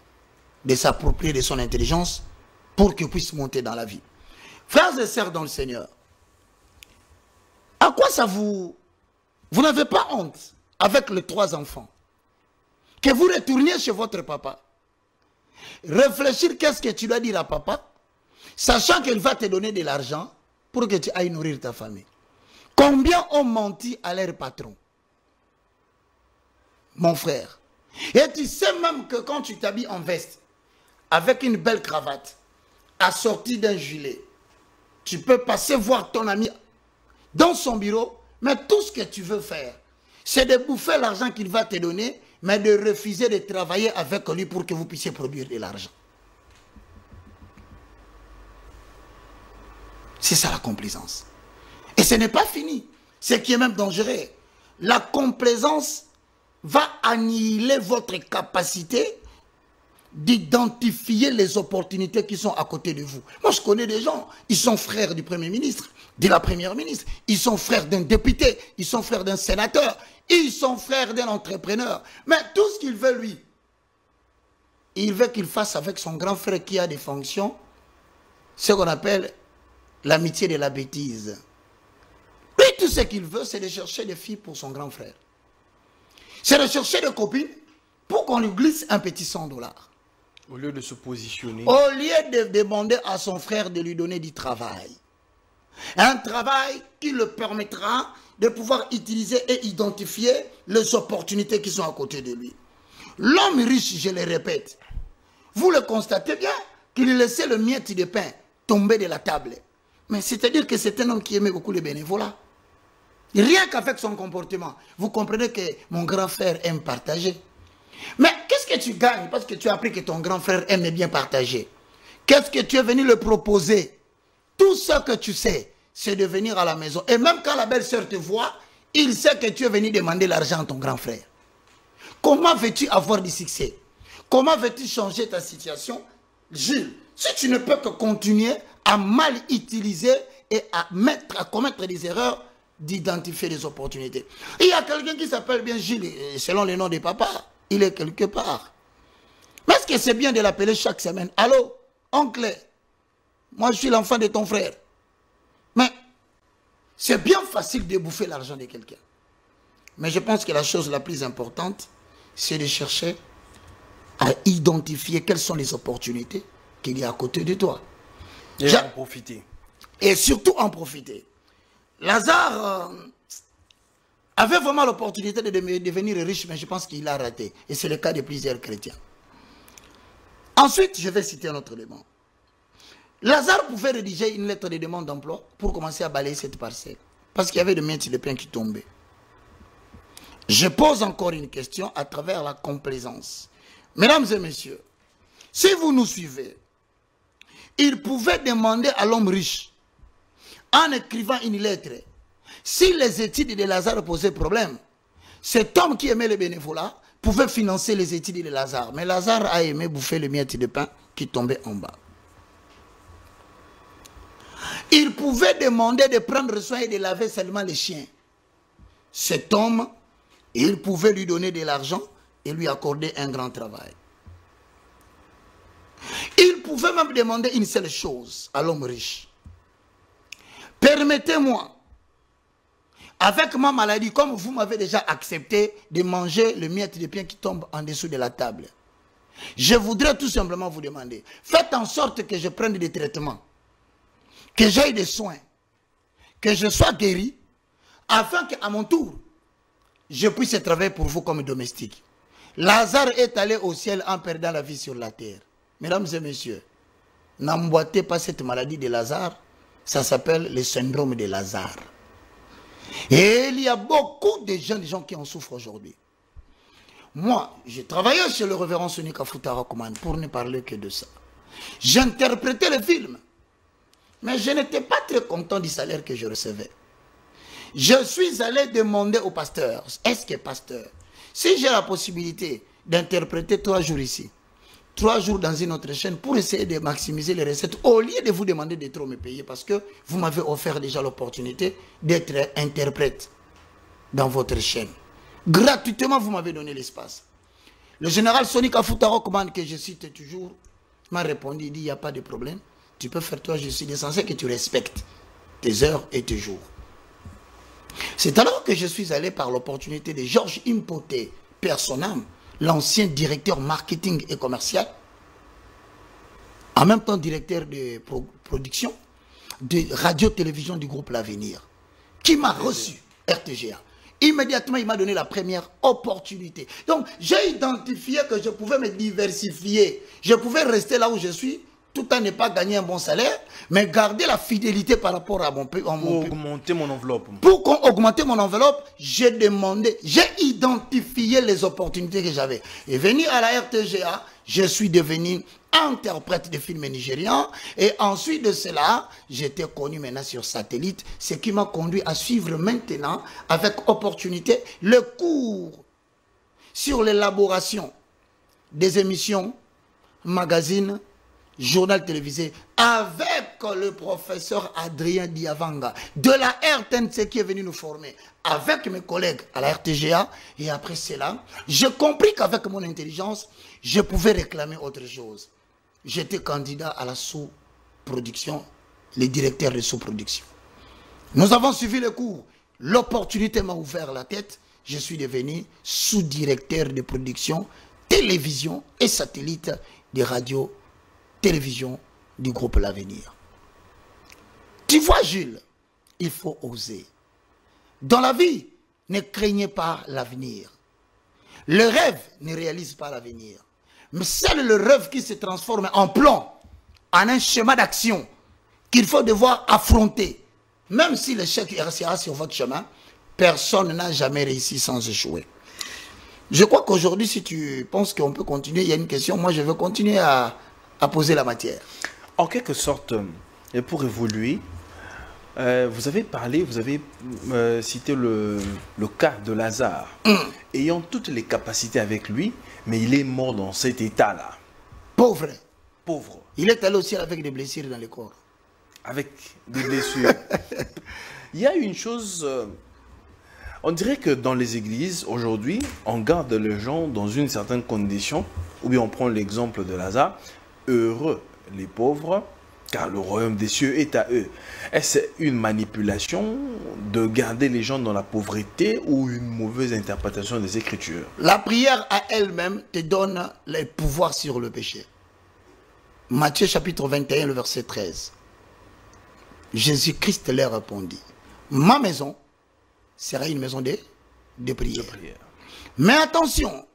de s'approprier de son intelligence pour qu'il puisse monter dans la vie. Frères et sœurs dans le Seigneur, à quoi ça vous n'avez pas honte avec les 3 enfants que vous retourniez chez votre papa, réfléchir qu'est-ce que tu dois dire à papa, sachant qu'il va te donner de l'argent pour que tu ailles nourrir ta famille. Combien ont menti à leur patron? Mon frère. Et tu sais même que quand tu t'habilles en veste, avec une belle cravate, assortie d'un gilet, tu peux passer voir ton ami dans son bureau, mais tout ce que tu veux faire, c'est de bouffer l'argent qu'il va te donner, mais de refuser de travailler avec lui pour que vous puissiez produire de l'argent. C'est ça la complaisance. Et ce n'est pas fini. Ce qui est même dangereux. La complaisance va annihiler votre capacité d'identifier les opportunités qui sont à côté de vous. Moi, je connais des gens, ils sont frères du Premier ministre, de la Première ministre, ils sont frères d'un député, ils sont frères d'un sénateur, ils sont frères d'un entrepreneur. Mais tout ce qu'il veut, lui, il veut qu'il fasse avec son grand frère qui a des fonctions, ce qu'on appelle l'amitié de la bêtise. Lui, tout ce qu'il veut, c'est de chercher des filles pour son grand frère. C'est de chercher des copines pour qu'on lui glisse un petit $100. Au lieu de se positionner. Au lieu de demander à son frère de lui donner du travail. Un travail qui le permettra de pouvoir utiliser et identifier les opportunités qui sont à côté de lui. L'homme riche, je le répète, vous le constatez bien, qu'il laissait le miette de pain tomber de la table. Mais c'est-à-dire que c'est un homme qui aimait beaucoup les bénévolats. Rien qu'avec son comportement. Vous comprenez que mon grand frère aime partager. Mais qu'est-ce que tu gagnes parce que tu as appris que ton grand frère aime bien partager? Qu'est-ce que tu es venu le proposer? Tout ce que tu sais, c'est de venir à la maison. Et même quand la belle-sœur te voit, il sait que tu es venu demander l'argent à ton grand frère. Comment veux-tu avoir du succès? Comment veux-tu changer ta situation? Jules, si tu ne peux que continuer à mal utiliser et à commettre des erreurs, d'identifier des opportunités. Il y a quelqu'un qui s'appelle bien Gilles, selon le nom de papa, il est quelque part. Mais est-ce que c'est bien de l'appeler chaque semaine? Allô, oncle, moi je suis l'enfant de ton frère. Mais c'est bien facile de bouffer l'argent de quelqu'un. Mais je pense que la chose la plus importante, c'est de chercher à identifier quelles sont les opportunités qu'il y a à côté de toi. Et en profiter. Et surtout en profiter. Lazare avait vraiment l'opportunité de devenir riche, mais je pense qu'il a raté. Et c'est le cas de plusieurs chrétiens. Ensuite, je vais citer un autre élément. Lazare pouvait rédiger une lettre de demande d'emploi pour commencer à balayer cette parcelle. Parce qu'il y avait de miettes de pain qui tombaient. Je pose encore une question à travers la complaisance. Mesdames et messieurs, si vous nous suivez, il pouvait demander à l'homme riche, en écrivant une lettre, si les études de Lazare posaient problème, cet homme qui aimait le bénévolat pouvait financer les études de Lazare. Mais Lazare a aimé bouffer les miettes de pain qui tombaient en bas. Il pouvait demander de prendre soin et de laver seulement les chiens. Cet homme, il pouvait lui donner de l'argent et lui accorder un grand travail. Il pouvait même demander une seule chose à l'homme riche. Permettez-moi, Avec ma maladie, comme vous m'avez déjà accepté de manger le miette de pain qui tombe en dessous de la table, je voudrais tout simplement vous demander, faites en sorte que je prenne des traitements, que j'aille des soins, que je sois guéri, afin qu'à mon tour, je puisse travailler pour vous comme domestique. Lazare est allé au ciel en perdant la vie sur la terre. Mesdames et messieurs, n'emboîtez pas cette maladie de Lazare, ça s'appelle le syndrome de Lazare. Et il y a beaucoup de jeunes gens qui en souffrent aujourd'hui. Moi, j'ai travaillé chez le révérend Sonika Futarakoman pour ne parler que de ça. J'interprétais le film, mais je n'étais pas très content du salaire que je recevais. Je suis allé demander au pasteur, est-ce que pasteur, si j'ai la possibilité d'interpréter 3 jours ici, 3 jours dans une autre chaîne pour essayer de maximiser les recettes, au lieu de vous demander de trop me payer, parce que vous m'avez offert déjà l'opportunité d'être interprète dans votre chaîne. Gratuitement, vous m'avez donné l'espace. Le général Sonika Futarakoman, que je cite toujours, m'a répondu, il dit, il n'y a pas de problème, tu peux faire toi, je suis censé que tu respectes tes heures et tes jours. C'est alors que je suis allé par l'opportunité de Georges Impoté, Personnam, l'ancien directeur marketing et commercial, en même temps directeur de production de radio-télévision du groupe L'Avenir, qui m'a reçu, RTGA. Immédiatement, il m'a donné la première opportunité. Donc, j'ai identifié que je pouvais me diversifier. Je pouvais rester là où je suis, tout en ne pas gagner un bon salaire, mais garder la fidélité par rapport à mon pays. Pour augmenter mon enveloppe. Pour augmenter mon enveloppe, j'ai demandé, j'ai identifié les opportunités que j'avais. Et venu à la RTGA, je suis devenu interprète de films nigérians. Et ensuite de cela, j'étais connu maintenant sur satellite, ce qui m'a conduit à suivre maintenant, avec opportunité, le cours sur l'élaboration des émissions, magazines, journal télévisé, avec le professeur Adrien Diavanga de la RTNC qui est venu nous former, avec mes collègues à la RTGA. Et après cela, j'ai compris qu'avec mon intelligence, je pouvais réclamer autre chose. J'étais candidat à la sous-production, les directeurs de sous-production. Nous avons suivi le cours. L'opportunité m'a ouvert la tête. Je suis devenu sous-directeur de production, télévision et satellite des radios télévision du groupe L'Avenir. Tu vois, Jules, il faut oser. Dans la vie, ne craignez pas l'avenir. Le rêve ne réalise pas l'avenir. Mais c'est le rêve qui se transforme en plan, en un schéma d'action qu'il faut devoir affronter. Même si l'échec sera sur votre chemin, personne n'a jamais réussi sans échouer. Je crois qu'aujourd'hui, si tu penses qu'on peut continuer, il y a une question, moi je veux continuer à poser la matière. En quelque sorte, et pour évoluer, vous avez parlé, vous avez cité le cas de Lazare, ayant toutes les capacités avec lui, mais il est mort dans cet état-là. Pauvre. Pauvre. Il est allé au ciel avec des blessures dans le corps. Avec des blessures. Il y a une chose, on dirait que dans les églises, aujourd'hui, on garde les gens dans une certaine condition, ou bien on prend l'exemple de Lazare, heureux les pauvres, car le royaume des cieux est à eux. Est-ce une manipulation de garder les gens dans la pauvreté ou une mauvaise interprétation des Écritures? La prière à elle-même te donne le pouvoir sur le péché. Matthieu chapitre 21, le verset 13. Jésus-Christ leur répondit, ma maison sera une maison de prière. Mais attention,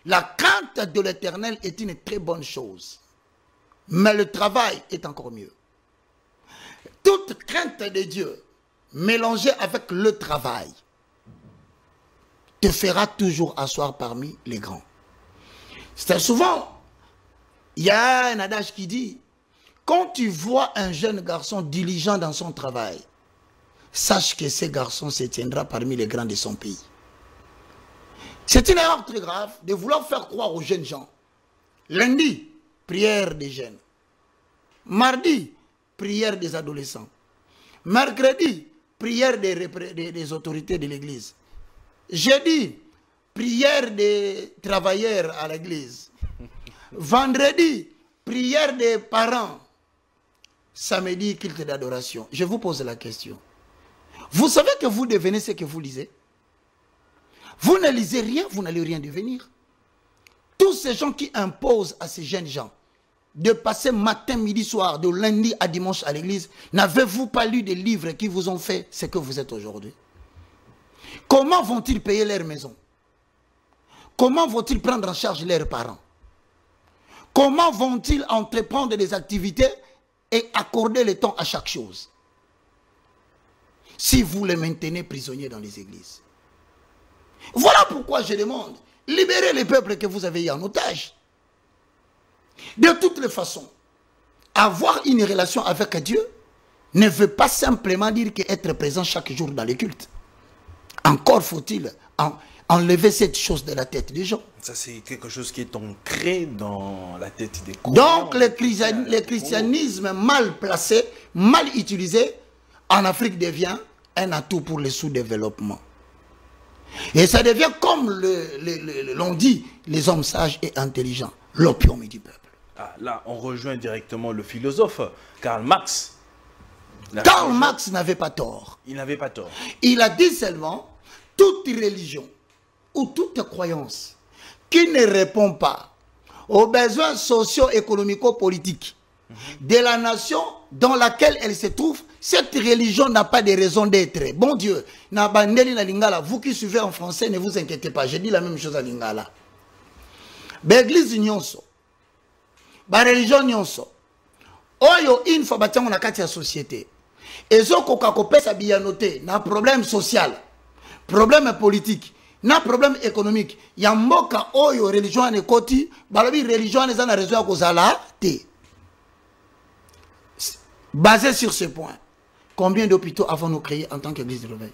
la crainte de l'Éternel est une très bonne chose. Mais le travail est encore mieux. Toute crainte de Dieu, mélangée avec le travail, te fera toujours asseoir parmi les grands. C'est souvent, il y a un adage qui dit, quand tu vois un jeune garçon diligent dans son travail, sache que ce garçon se tiendra parmi les grands de son pays. C'est une erreur très grave de vouloir faire croire aux jeunes gens. Lundi, prière des jeunes. Mardi, prière des adolescents. Mercredi, prière des autorités de l'église. Jeudi, prière des travailleurs à l'église. Vendredi, prière des parents. Samedi, culte d'adoration. Je vous pose la question. Vous savez que vous devenez ce que vous lisez. Vous ne lisez rien, vous n'allez rien devenir. Tous ces gens qui imposent à ces jeunes gens de passer matin, midi, soir, de lundi à dimanche à l'église, n'avez-vous pas lu des livres qui vous ont fait ce que vous êtes aujourd'hui? Comment vont-ils payer leur maison? Comment vont-ils prendre en charge leurs parents? Comment vont-ils entreprendre des activités et accorder le temps à chaque chose? Si vous les maintenez prisonniers dans les églises. Voilà pourquoi je demande, libérez les peuples que vous avez eu en otage. De toutes les façons, avoir une relation avec Dieu ne veut pas simplement dire qu'être présent chaque jour dans les cultes. Encore faut-il enlever cette chose de la tête des gens. Ça, c'est quelque chose qui est ancré dans la tête des croyants. Donc, le christianisme mal placé, mal utilisé, en Afrique devient un atout pour le sous-développement. Et ça devient comme l'on dit, les hommes sages et intelligents, l'opium du peuple. Ah, là, on rejoint directement le philosophe Karl Marx. Karl Marx n'avait pas tort. Il n'avait pas tort. Il a dit seulement, toute religion ou toute croyance qui ne répond pas aux besoins socio-économico-politiques de la nation dans laquelle elle se trouve, cette religion n'a pas de raison d'être. Bon Dieu, vous qui suivez en français, ne vous inquiétez pas, je dis la même chose à Lingala. L'église nyonso, la religion nyonso, oyo une fois bâtiment na kati ya société, ezo koka kopesa biyanote na problème social, problème politique, na problème économique, ya mboka oyo religion ne koti, balobi religion eza na raison ya kozala te. Basé sur ce point, combien d'hôpitaux avons-nous créés en tant qu'église de réveil?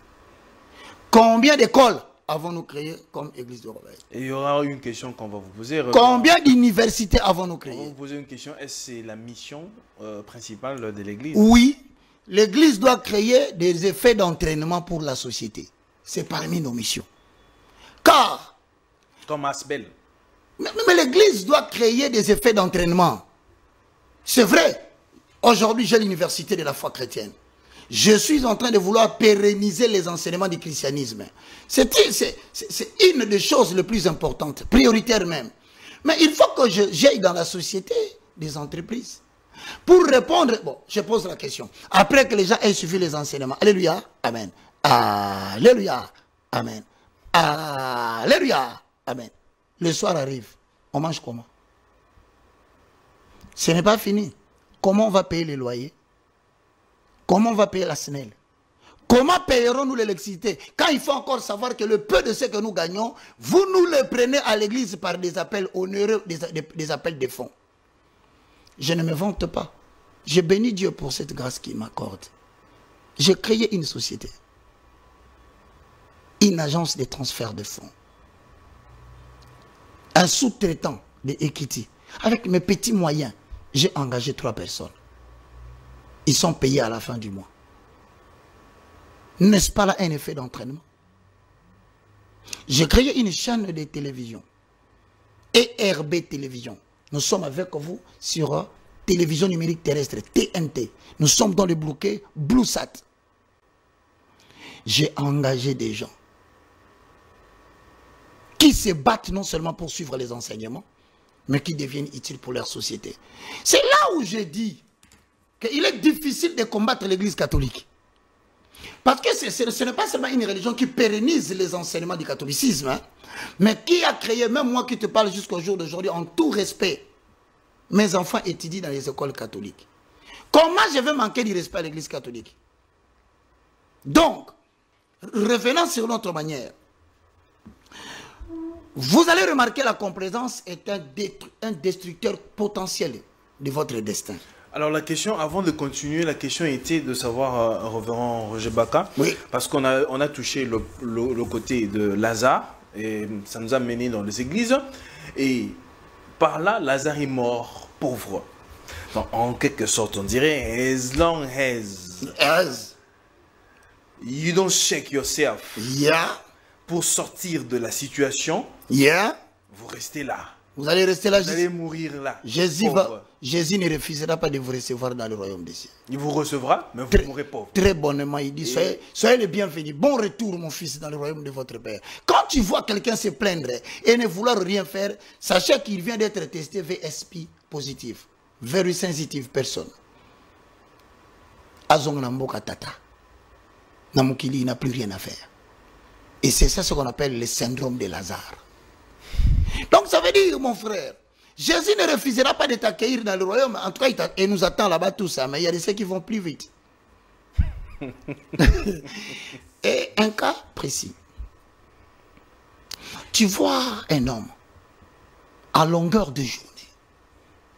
Combien d'écoles avons-nous créées comme église de réveil? Et il y aura une question qu'on va vous poser. Combien d'universités avons-nous créées? On va vous poser une question. Est-ce que c'est la mission principale de l'église? Oui, l'église doit créer des effets d'entraînement pour la société. C'est parmi nos missions. Car, comme Asbel. Mais l'église doit créer des effets d'entraînement. C'est vrai. Aujourd'hui, j'ai l'université de la foi chrétienne. Je suis en train de vouloir pérenniser les enseignements du christianisme. C'est une des choses les plus importantes, prioritaire même. Mais il faut que j'aille dans la société des entreprises. Pour répondre, bon, je pose la question. Après que les gens aient suivi les enseignements, alléluia, amen. Alléluia, amen. Alléluia, amen. Le soir arrive, on mange comment? Ce n'est pas fini. Comment on va payer les loyers? Comment on va payer la SNEL? Comment payerons-nous l'électricité? Quand il faut encore savoir que le peu de ce que nous gagnons, vous nous le prenez à l'église par des appels onéreux, des appels de fonds. Je ne me vante pas. Je bénis Dieu pour cette grâce qu'il m'accorde. J'ai créé une société. Une agence de transfert de fonds. Un sous-traitant de Equity. Avec mes petits moyens, j'ai engagé 3 personnes. Ils sont payés à la fin du mois. N'est-ce pas là un effet d'entraînement? J'ai créé une chaîne de télévision. ERB Télévision. Nous sommes avec vous sur télévision numérique terrestre, TNT. Nous sommes dans le bloqué BlueSat. J'ai engagé des gens qui se battent non seulement pour suivre les enseignements, mais qui deviennent utiles pour leur société. C'est là où j'ai dit qu'il est difficile de combattre l'église catholique. Parce que ce n'est pas seulement une religion qui pérennise les enseignements du catholicisme, hein, mais qui a créé, même moi qui te parle jusqu'au jour d'aujourd'hui, en tout respect, mes enfants étudient dans les écoles catholiques. Comment je vais manquer du respect à l'église catholique? Donc, revenant sur notre manière, vous allez remarquer la complaisance est un destructeur potentiel de votre destin. Alors la question, avant de continuer, la question était de savoir, révérend Roger Baka, oui. Parce qu'on a touché le côté de Lazare, et ça nous a mené dans les églises, et par là, Lazare est mort pauvre. Donc, en quelque sorte, on dirait, as long as you don't shake yourself, yeah. Pour sortir de la situation, yeah. vous restez là. Vous allez rester là. Vous allez mourir là. Jésus ne refusera pas de vous recevoir dans le royaume des cieux. Il vous recevra, mais vous mourrez pauvre. Très bonnement, il dit, soyez les bienvenus. Bon retour, mon fils, dans le royaume de votre Père. Quand tu vois quelqu'un se plaindre et ne vouloir rien faire, sachez qu'il vient d'être testé VSP positif. Very sensitive person. Azong Namboka Tata. Namukili, il n'a plus rien à faire. Et c'est ça ce qu'on appelle le syndrome de Lazare. Donc ça veut dire, mon frère, Jésus ne refusera pas de t'accueillir dans le royaume. En tout cas, il nous attend là-bas tout ça. Mais il y a des ceux qui vont plus vite. Et un cas précis. Tu vois un homme, à longueur de journée,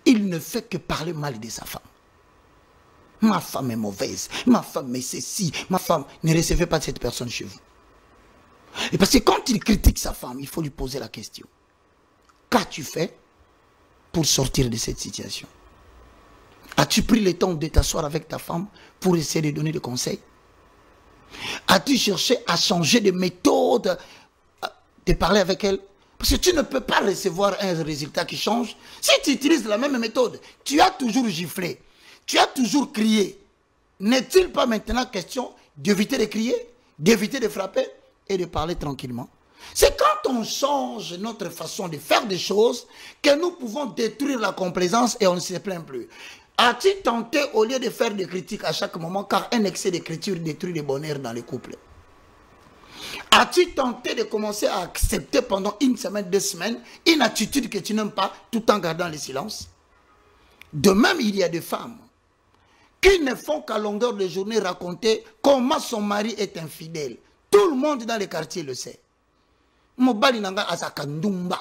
il ne fait que parler mal de sa femme. Ma femme est mauvaise, ma femme est ceci, ma femme. Ne recevez pas cette personne chez vous. Et parce que quand il critique sa femme, il faut lui poser la question. Qu'as-tu fait pour sortir de cette situation? As-tu pris le temps de t'asseoir avec ta femme pour essayer de donner des conseils? As-tu cherché à changer de méthode, de parler avec elle? Parce que tu ne peux pas recevoir un résultat qui change. Si tu utilises la même méthode, tu as toujours giflé, tu as toujours crié. N'est-il pas maintenant question d'éviter de crier, d'éviter de frapper et de parler tranquillement? C'est quand on change notre façon de faire des choses que nous pouvons détruire la complaisance et on ne se plaint plus. As-tu tenté, au lieu de faire des critiques à chaque moment, car un excès d'écriture détruit le bonheur dans les couples? As-tu tenté de commencer à accepter pendant une semaine, 2 semaines, une attitude que tu n'aimes pas tout en gardant le silence? De même, il y a des femmes qui ne font qu'à longueur de journée raconter comment son mari est infidèle. Tout le monde dans les quartiers le sait. Mobali Nanga Azakandumba.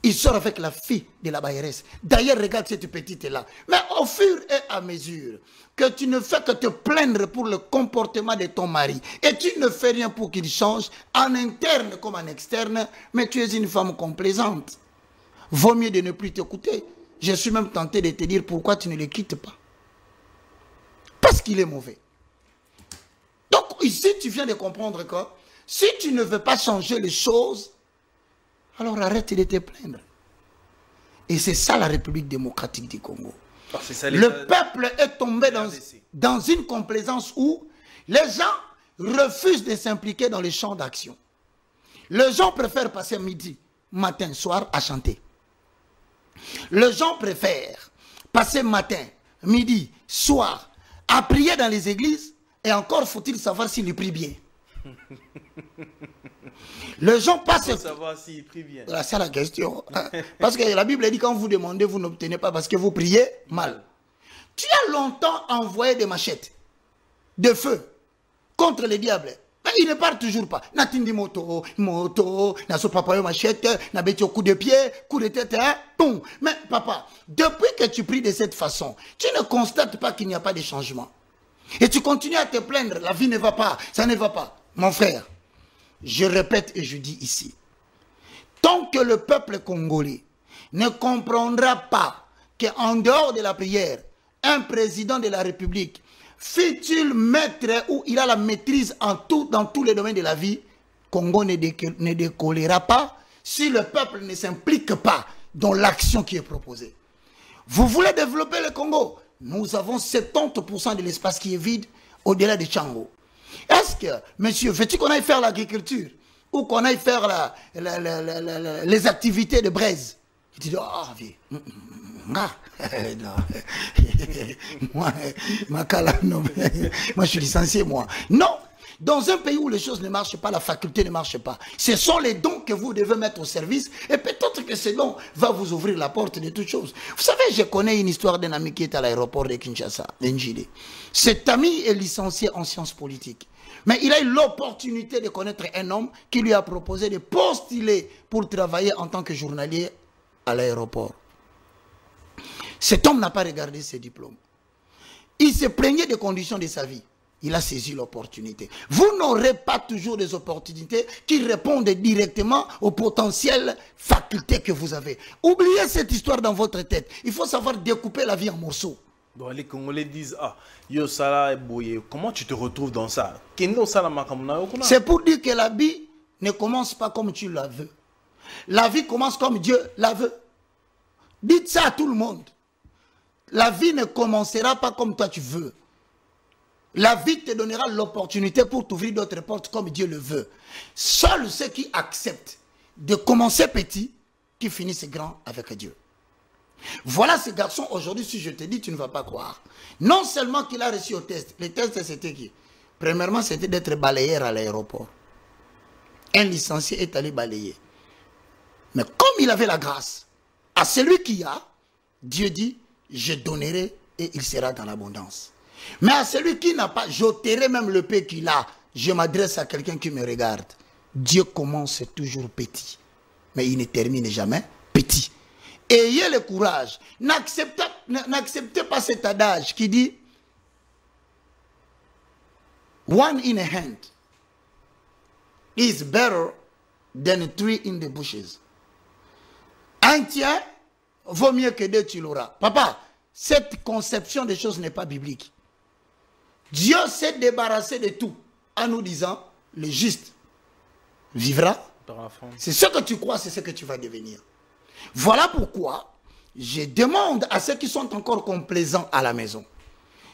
Il sort avec la fille de la bailleresse. D'ailleurs, regarde cette petite-là. Mais au fur et à mesure que tu ne fais que te plaindre pour le comportement de ton mari et tu ne fais rien pour qu'il change, en interne comme en externe, mais tu es une femme complaisante. Vaut mieux de ne plus t'écouter. Je suis même tenté de te dire pourquoi tu ne le quittes pas. Parce qu'il est mauvais. Donc ici, tu viens de comprendre que si tu ne veux pas changer les choses, alors arrête de te plaindre. Et c'est ça la République démocratique du Congo. Le peuple est tombé dans une complaisance où les gens refusent de s'impliquer dans les champs d'action. Les gens préfèrent passer midi, matin, soir à chanter. Les gens préfèrent passer matin, midi, soir à prier dans les églises. Et encore faut-il savoir s'il prie bien. Les gens passent... Il faut savoir s'il prie bien. C'est ça la question. Parce que la Bible dit quand vous demandez, vous n'obtenez pas parce que vous priez mal. Tu as longtemps envoyé des machettes de feu contre les diables. Mais il ne part toujours pas. Natindi moto, naso papa machette, nabeti au coup de pied, coup de tête, hein, boum. Mais papa, depuis que tu pries de cette façon, tu ne constates pas qu'il n'y a pas de changement. Et tu continues à te plaindre, la vie ne va pas, ça ne va pas. Mon frère, je répète et je dis ici, tant que le peuple congolais ne comprendra pas qu'en dehors de la prière, un président de la République, fut-il maître ou il a la maîtrise dans tous les domaines de la vie, Congo ne décollera pas si le peuple ne s'implique pas dans l'action qui est proposée. Vous voulez développer le Congo? Nous avons 70% de l'espace qui est vide au-delà de Tchango. Est-ce que, monsieur, veux-tu qu'on aille faire l'agriculture ou qu'on aille faire les activités de braise? Tu dis, oh, vieux. Moi, je suis licencié, moi. Non! Dans un pays où les choses ne marchent pas, la faculté ne marche pas. Ce sont les dons que vous devez mettre au service et peut-être que ces dons vont vous ouvrir la porte de toutes choses. Vous savez, je connais une histoire d'un ami qui est à l'aéroport de Kinshasa, d'Njide. Cet ami est licencié en sciences politiques. Mais il a eu l'opportunité de connaître un homme qui lui a proposé de postuler pour travailler en tant que journalier à l'aéroport. Cet homme n'a pas regardé ses diplômes. Il se plaignait des conditions de sa vie. Il a saisi l'opportunité. Vous n'aurez pas toujours des opportunités qui répondent directement aux potentielles facultés que vous avez. Oubliez cette histoire dans votre tête. Il faut savoir découper la vie en morceaux. Donc les Congolais disent, ah, yo sala boye, comment tu te retrouves dans ça? C'est pour dire que la vie ne commence pas comme tu la veux. La vie commence comme Dieu la veut. Dites ça à tout le monde. La vie ne commencera pas comme toi tu veux. La vie te donnera l'opportunité pour t'ouvrir d'autres portes comme Dieu le veut. Seuls ceux qui acceptent de commencer petit, qui finissent grand avec Dieu. Voilà ce garçon aujourd'hui, si je te dis, tu ne vas pas croire. Non seulement qu'il a réussi au test. Le test, c'était qui? Premièrement, c'était d'être balayeur à l'aéroport. Un licencié est allé balayer. Mais comme il avait la grâce, à celui qui a, Dieu dit, je donnerai et il sera dans l'abondance. Mais à celui qui n'a pas, j'ôterai même le peu qu'il a. Je m'adresse à quelqu'un qui me regarde. Dieu commence toujours petit, mais il ne termine jamais petit. Ayez le courage. N'acceptez pas cet adage qui dit one in a hand is better than three in the bushes. Un tien vaut mieux que deux, tu l'auras. Papa, cette conception des choses n'est pas biblique. Dieu s'est débarrassé de tout en nous disant le juste vivra. C'est ce que tu crois, c'est ce que tu vas devenir. Voilà pourquoi je demande à ceux qui sont encore complaisants à la maison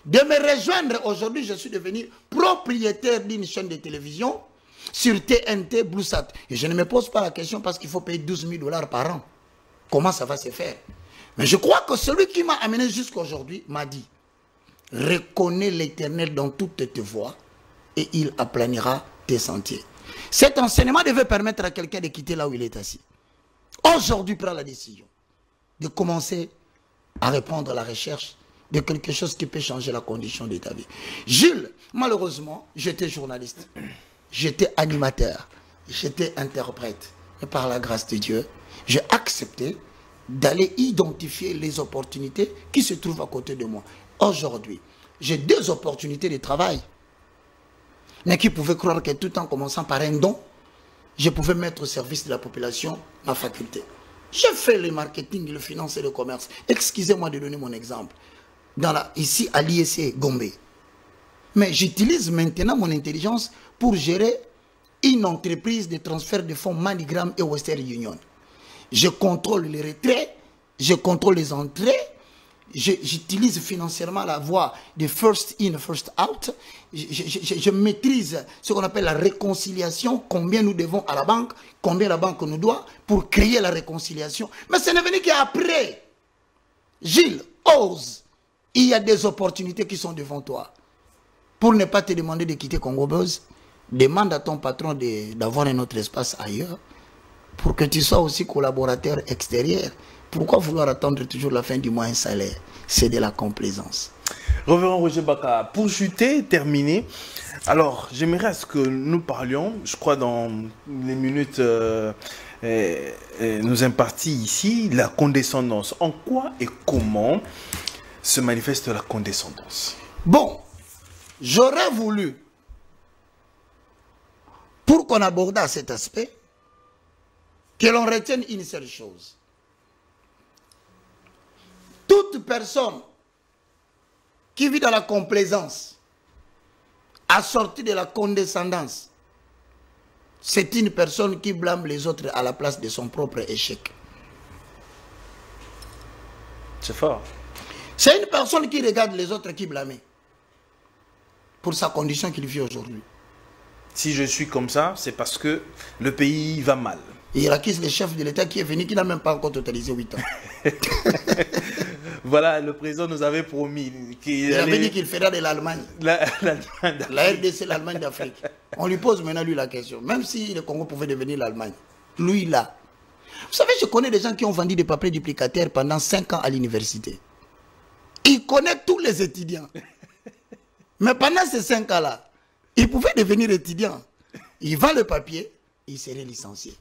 de me rejoindre. Aujourd'hui, je suis devenu propriétaire d'une chaîne de télévision sur TNT Bluesat. Et je ne me pose pas la question parce qu'il faut payer 12 000 $ par an. Comment ça va se faire? Mais je crois que celui qui m'a amené jusqu'à aujourd'hui m'a dit: reconnais l'Éternel dans toutes tes voies et il aplanira tes sentiers. Cet enseignement devait permettre à quelqu'un de quitter là où il est assis. Aujourd'hui, prends la décision de commencer à répondre à la recherche de quelque chose qui peut changer la condition de ta vie. Jules, malheureusement, j'étais journaliste, j'étais animateur, j'étais interprète. Et par la grâce de Dieu, j'ai accepté d'aller identifier les opportunités qui se trouvent à côté de moi. Aujourd'hui, j'ai 2 opportunités de travail. Mais qui pouvaient croire que tout en commençant par un don, je pouvais mettre au service de la population ma faculté. J'ai fait le marketing, le finance et le commerce. Excusez-moi de donner mon exemple. Ici, à l'IEC Gombe. Mais j'utilise maintenant mon intelligence pour gérer une entreprise de transfert de fonds MoneyGram et Western Union. Je contrôle les retraits, je contrôle les entrées, j'utilise financièrement la voie de first in, first out. Je maîtrise ce qu'on appelle la réconciliation, combien nous devons à la banque, combien la banque nous doit pour créer la réconciliation. Mais ce n'est venu qu'après. Gilles, ose. Il y a des opportunités qui sont devant toi. Pour ne pas te demander de quitter Congo Buzz, demande à ton patron d'avoir un autre espace ailleurs pour que tu sois aussi collaborateur extérieur. Pourquoi vouloir attendre toujours la fin du mois un salaire? C'est de la complaisance. Révérend Roger Baka, pour chuter, terminer, alors j'aimerais à ce que nous parlions, je crois dans les minutes nous imparties ici, la condescendance. En quoi et comment se manifeste la condescendance? Bon, j'aurais voulu, pour qu'on aborde cet aspect, que l'on retienne une seule chose. Toute personne qui vit dans la complaisance, assortie de la condescendance, c'est une personne qui blâme les autres à la place de son propre échec. C'est fort. C'est une personne qui regarde les autres qui blâment pour sa condition qu'il vit aujourd'hui. Si je suis comme ça, c'est parce que le pays va mal. Il accuse le chef de l'État qui est venu, qui n'a même pas encore totalisé 8 ans. Voilà, le président nous avait promis qu'il avait dit qu'il ferait de l'Allemagne. La RDC, l'Allemagne d'Afrique. On lui pose maintenant lui la question. Même si le Congo pouvait devenir l'Allemagne, lui là. Vous savez, je connais des gens qui ont vendu des papiers duplicataires pendant 5 ans à l'université. Il connaît tous les étudiants. Mais pendant ces 5 ans-là, il pouvait devenir étudiant. Il vend le papier, il serait licencié.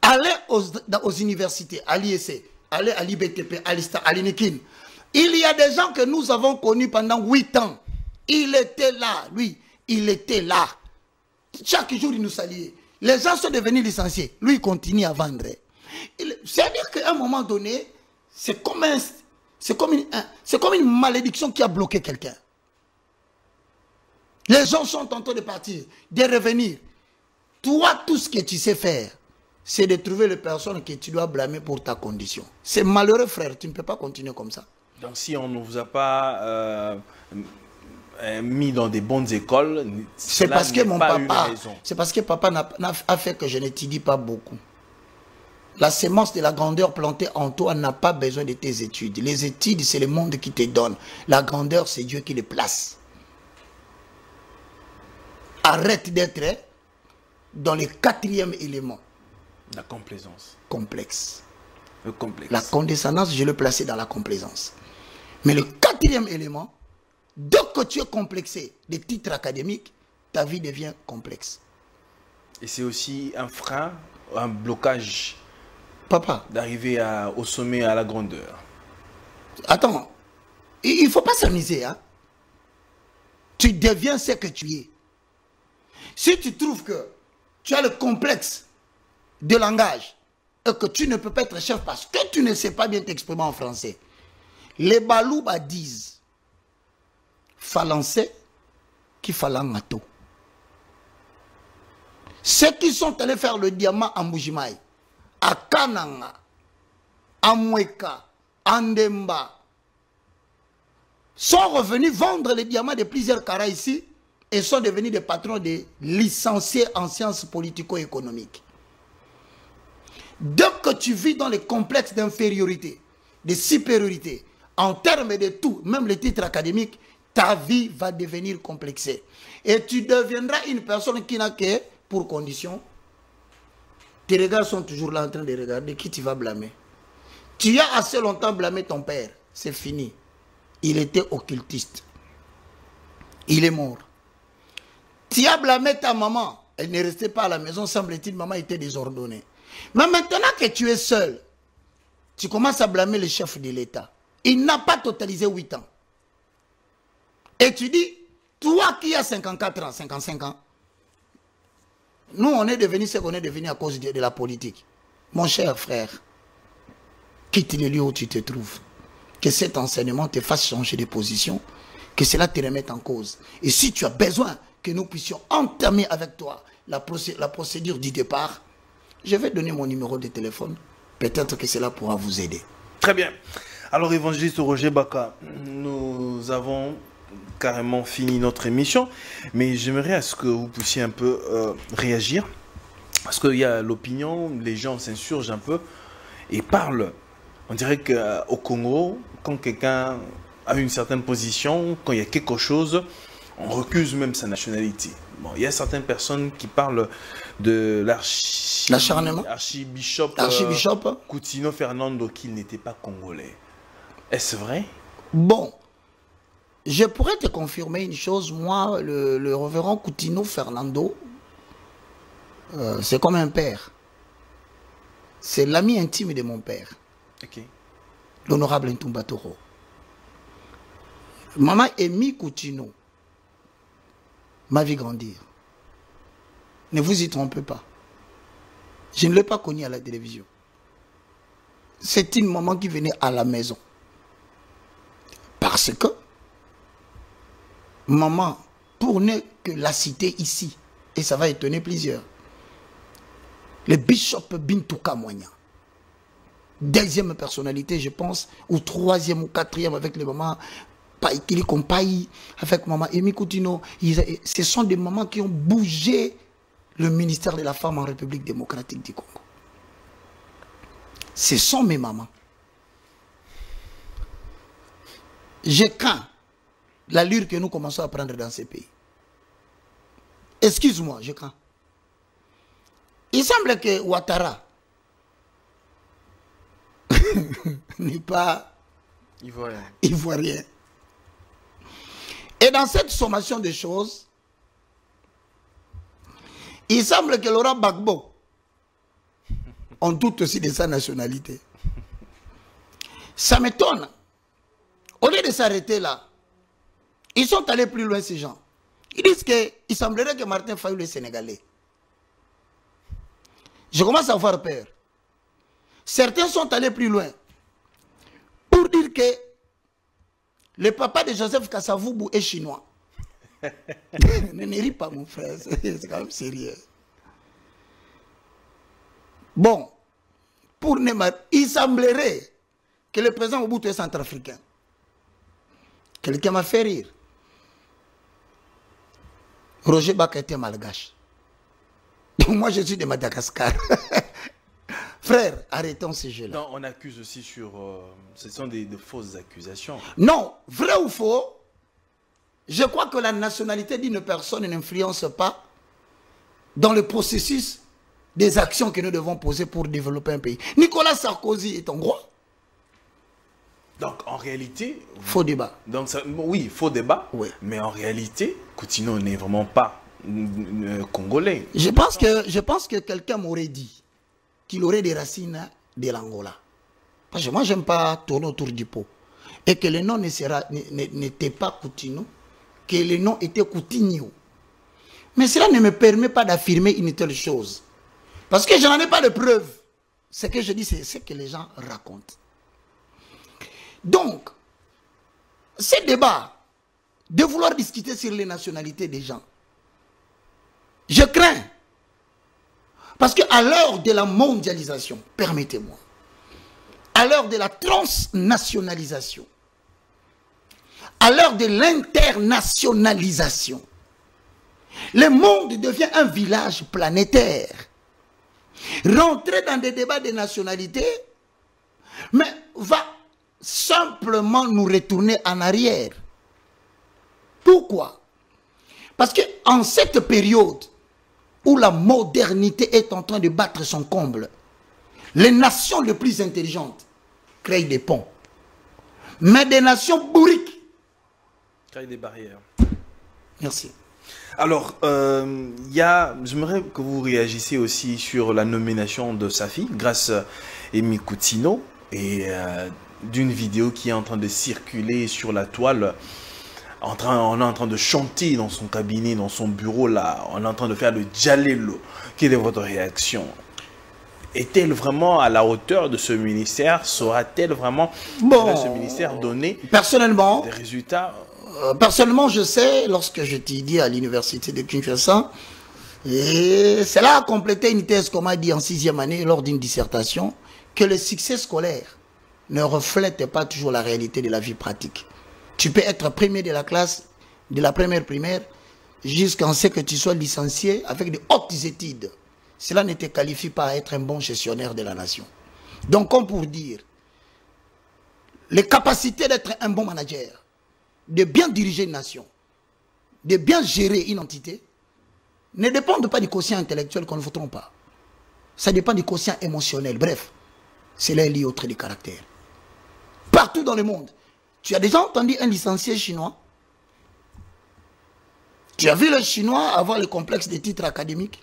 Allez aux universités, à l'IEC, allez à l'IBTP, à l'ISTA, à l'INEKIN. Il y a des gens que nous avons connus pendant 8 ans. Il était là, lui, il était là. Chaque jour, il nous saluait. Les gens sont devenus licenciés. Lui, il continue à vendre. C'est-à-dire qu'à un moment donné, c'est comme une malédiction qui a bloqué quelqu'un. Les gens sont en train de partir, de revenir. Toi, tout ce que tu sais faire, c'est de trouver les personnes que tu dois blâmer pour ta condition. C'est malheureux, frère, tu ne peux pas continuer comme ça. Donc si on ne vous a pas mis dans des bonnes écoles, c'est parce que mon papa, c'est parce que papa a fait que je n'étudie pas beaucoup. La sémence de la grandeur plantée en toi n'a pas besoin de tes études. Les études, c'est le monde qui te donne. La grandeur, c'est Dieu qui les place. Arrête d'être dans le quatrième élément. La complaisance. Complexe. Le complexe. La condescendance, je l'ai placé dans la complaisance. Mais le quatrième élément, dès que tu es complexé des titres académiques, ta vie devient complexe. Et c'est aussi un frein, un blocage. Papa. D'arriver au sommet, à la grandeur. Attends, il ne faut pas s'amuser. Hein? Tu deviens ce que tu es. Si tu trouves que tu as le complexe de langage et que tu ne peux pas être chef parce que tu ne sais pas bien t'exprimer en français, les Balouba disent Falancé qui falangato. Ceux qui sont allés faire le diamant à Mbujimaï, à Kananga, à Mweka, à Ndemba, sont revenus vendre les diamants de plusieurs carats ici et sont devenus des patrons des licenciés en sciences politico-économiques. Dès que tu vis dans les complexes d'infériorité, de supériorité, en termes de tout, même les titres académiques, ta vie va devenir complexée. Et tu deviendras une personne qui n'a que pour condition. Tes regards sont toujours là en train de regarder qui tu vas blâmer. Tu as assez longtemps blâmé ton père. C'est fini. Il était occultiste. Il est mort. Tu as blâmé ta maman. Elle ne restait pas à la maison. Semble-t-il, maman était désordonnée. Mais maintenant que tu es seul, tu commences à blâmer le chef de l'État. Il n'a pas totalisé 8 ans. Et tu dis, toi qui as 54 ans, 55 ans, nous, on est devenu ce qu'on est devenu à cause de la politique. Mon cher frère, quitte le lieu où tu te trouves. Que cet enseignement te fasse changer de position. Que cela te remette en cause. Et si tu as besoin que nous puissions entamer avec toi la procédure du départ, je vais donner mon numéro de téléphone. Peut-être que cela pourra vous aider. Très bien. Alors, évangéliste Roger Baka, nous avons carrément fini notre émission, mais j'aimerais à ce que vous puissiez un peu réagir, parce qu'il y a l'opinion, les gens s'insurgent un peu et parlent. On dirait qu'au Congo, quand quelqu'un a une certaine position, quand il y a quelque chose, on recuse même sa nationalité. Bon, il y a certaines personnes qui parlent de l'archibishop Coutinho Fernando, qu'il n'était pas congolais. Est-ce vrai? Bon, je pourrais te confirmer une chose. Moi, le révérend Coutinho Fernando, c'est comme un père. C'est l'ami intime de mon père. Okay. L'honorable Ntumba Toro. Maman Emi Coutinho m'a vu grandir. Ne vous y trompez pas. Je ne l'ai pas connue à la télévision. C'est une maman qui venait à la maison. Parce que maman, pour ne que la citer ici, et ça va étonner plusieurs, le bishop Bintuka Moigna, deuxième personnalité, je pense, ou troisième ou quatrième avec les mamans Paikili Kompaï, avec maman Emi Coutinho, ce sont des mamans qui ont bougé le ministère de la femme en République démocratique du Congo. Ce sont mes mamans. Je crains l'allure que nous commençons à prendre dans ces pays. Excuse-moi, je crains. Il semble que Ouattara n'est pas ivoirien. Et dans cette sommation de choses, il semble que Laurent Gbagbo, on doute aussi de sa nationalité. Ça m'étonne. Au lieu de s'arrêter là, ils sont allés plus loin, ces gens. Ils disent qu'il semblerait que Martin Fayulu est sénégalais. Je commence à avoir peur. Certains sont allés plus loin pour dire que le papa de Joseph Kasavubu est chinois. Ne ris pas, mon frère, c'est quand même sérieux. Bon, pour Neymar, il semblerait que le président Mobutu est centrafricain. Quelqu'un m'a fait rire. Roger Baka était malgache. Donc moi, je suis de Madagascar. Frère, arrêtons ces jeux-là. Non, on accuse aussi sur... ce sont de fausses accusations. Non, vrai ou faux, je crois que la nationalité d'une personne n'influence pas dans le processus des actions que nous devons poser pour développer un pays. Nicolas Sarkozy est hongrois. Donc, en réalité... Faux débat. Donc, ça, oui, faux débat. Oui. Mais en réalité, Coutinho n'est vraiment pas congolais. Je pense que quelqu'un m'aurait dit qu'il aurait des racines de l'Angola. Parce que moi, je n'aime pas tourner autour du pot. Et que le nom n'était pas Coutinho, que le nom était Coutinho. Mais cela ne me permet pas d'affirmer une telle chose. Parce que je n'en ai pas de preuves. Ce que je dis, c'est ce que les gens racontent. Donc, ce débat de vouloir discuter sur les nationalités des gens, je crains. Parce qu'à l'heure de la mondialisation, permettez-moi, à l'heure de la transnationalisation, à l'heure de l'internationalisation, le monde devient un village planétaire. Rentrer dans des débats de nationalité, mais va simplement nous retourner en arrière. Pourquoi? Parce qu'en cette période où la modernité est en train de battre son comble, les nations les plus intelligentes créent des ponts. Mais des nations bourriques Créent des barrières. Merci. Alors, j'aimerais que vous réagissiez aussi sur la nomination de sa fille, grâce à Amy Coutinho, et d'une vidéo qui est en train de circuler sur la toile. On est en train de chanter dans son cabinet, dans son bureau, là. On est en train de faire le Djalelo. Quelle est votre réaction? Est-elle vraiment à la hauteur de ce ministère? Saura-t-elle vraiment ce ministère donner personnellement, des résultats? Personnellement, je sais, lorsque j'étudiais à l'université de Kinshasa, et cela a complété une thèse, comme a dit en 6e année, lors d'une dissertation, que le succès scolaire ne reflète pas toujours la réalité de la vie pratique. Tu peux être premier de la classe, de la première primaire, jusqu'à ce que tu sois licencié avec de hautes études. Cela ne te qualifie pas à être un bon gestionnaire de la nation. Donc, comme pour dire, les capacités d'être un bon manager, de bien diriger une nation, de bien gérer une entité, ne dépendent pas du quotient intellectuel qu'on ne vous trompe pas. Ça dépend du quotient émotionnel. Bref, cela est lié au trait de caractère. Partout dans le monde, tu as déjà entendu un licencié chinois? Tu as vu les Chinois avoir le complexe des titres académiques?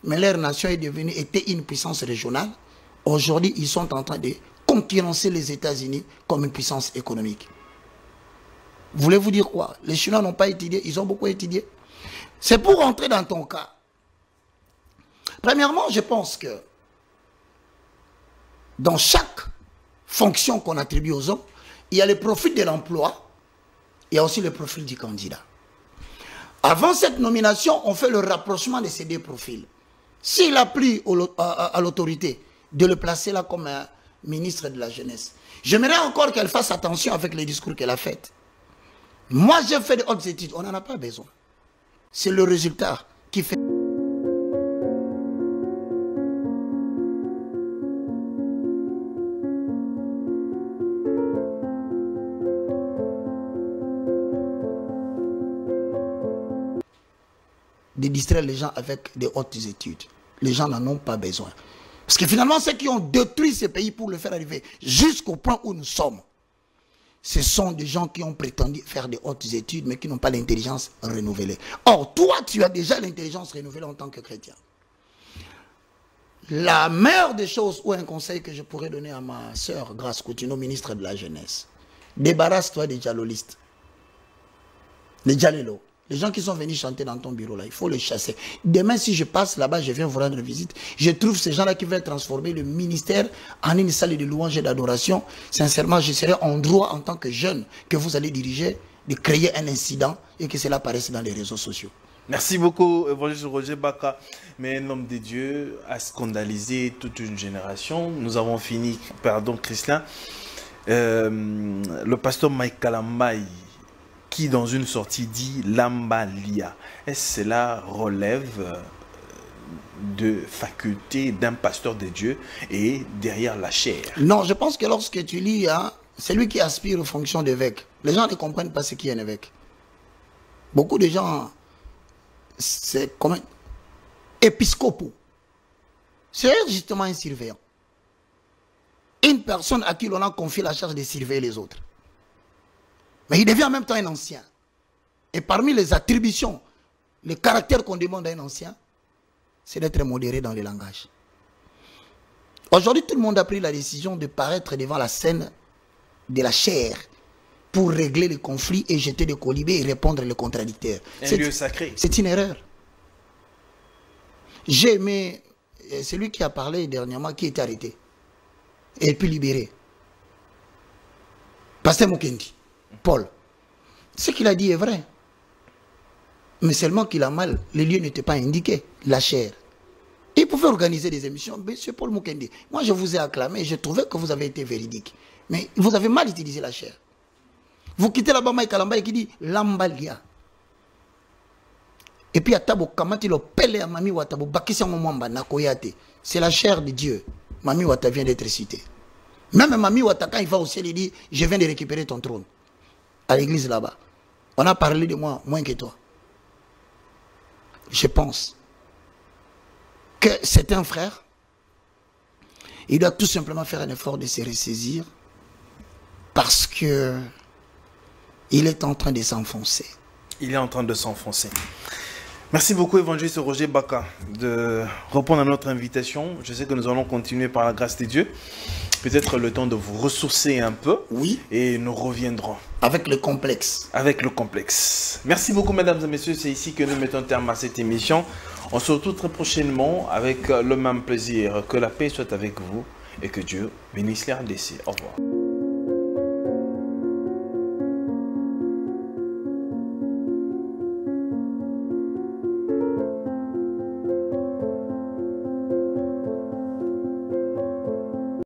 Mais leur nation était une puissance régionale. Aujourd'hui, ils sont en train de concurrencer les États-Unis comme une puissance économique. Voulez-vous dire quoi? Les Chinois n'ont pas étudié, ils ont beaucoup étudié. C'est pour rentrer dans ton cas. Premièrement, je pense que dans chaque fonction qu'on attribue aux hommes, il y a le profil de l'emploi, il y a aussi le profil du candidat. Avant cette nomination, on fait le rapprochement de ces deux profils. S'il a pris à l'autorité de le placer là comme un ministre de la jeunesse, j'aimerais encore qu'elle fasse attention avec les discours qu'elle a faits. Moi, j'ai fait de hautes études, on n'en a pas besoin. C'est le résultat qui fait... de distraire les gens avec des hautes études. Les gens n'en ont pas besoin. Parce que finalement, ceux qui ont détruit ce pays pour le faire arriver jusqu'au point où nous sommes, ce sont des gens qui ont prétendu faire des hautes études, mais qui n'ont pas l'intelligence renouvelée. Or, toi, tu as déjà l'intelligence renouvelée en tant que chrétien. La meilleure des choses, ou un conseil que je pourrais donner à ma sœur, Grace Coutinho, ministre de la Jeunesse, débarrasse-toi des dialolistes. Les dialolos. Les gens qui sont venus chanter dans ton bureau là, il faut les chasser. Demain, si je passe là-bas, je viens vous rendre visite. Je trouve ces gens-là qui veulent transformer le ministère en une salle de louange et d'adoration. Sincèrement, je serai en droit en tant que jeune que vous allez diriger de créer un incident et que cela apparaisse dans les réseaux sociaux. Merci beaucoup, évangéliste Roger Baka. Mais un homme de Dieu a scandalisé toute une génération. Nous avons fini, pardon, Christian. Le pasteur Mike Kalambaï, qui dans une sortie dit Lambalia. Est-ce que cela relève de faculté d'un pasteur de Dieu et derrière la chair? Non, je pense que lorsque tu lis, hein, c'est lui qui aspire aux fonctions d'évêque. Les gens ne comprennent pas ce qu'est un évêque. Beaucoup de gens, c'est comme un épiscopo. C'est justement un surveillant. Une personne à qui l'on a confié la charge de surveiller les autres. Mais il devient en même temps un ancien. Et parmi les attributions, le caractère qu'on demande à un ancien, c'est d'être modéré dans le langage. Aujourd'hui, tout le monde a pris la décision de paraître devant la scène de la chair pour régler les conflits et jeter des colibés et répondre les contradicteurs. Un lieu sacré. C'est une erreur. J'ai aimé celui qui a parlé dernièrement, qui était arrêté et puis libéré. Pasteur Mukendi, Paul. Ce qu'il a dit est vrai. Mais seulement qu'il a mal, les lieux n'étaient pas indiqués, la chair. Il pouvait organiser des émissions. Monsieur Paul Mukendi, moi je vous ai acclamé, je trouvais que vous avez été véridique. Mais vous avez mal utilisé la chair. Vous quittez là-bas Mike Kalamba qui dit Lambalia. Et puis à Tabo Kamati le pele à Mami Watabo Bakissi Mwamba Nakoyate. C'est la chair de Dieu. Mami Wata vient d'être citée. Même Mami Wata, quand il va au ciel, il dit je viens de récupérer ton trône. À l'église là-bas. On a parlé de moi moins que toi. Je pense que c'est un frère. Il doit tout simplement faire un effort de se ressaisir parce que il est en train de s'enfoncer. Il est en train de s'enfoncer. Merci beaucoup, évangéliste Roger Baka, de répondre à notre invitation. Je sais que nous allons continuer par la grâce de Dieu. Peut-être le temps de vous ressourcer un peu. Oui. Et nous reviendrons. Avec le complexe. Avec le complexe. Merci beaucoup, mesdames et messieurs. C'est ici que nous mettons terme à cette émission. On se retrouve très prochainement avec le même plaisir. Que la paix soit avec vous et que Dieu bénisse les RDC. Au revoir.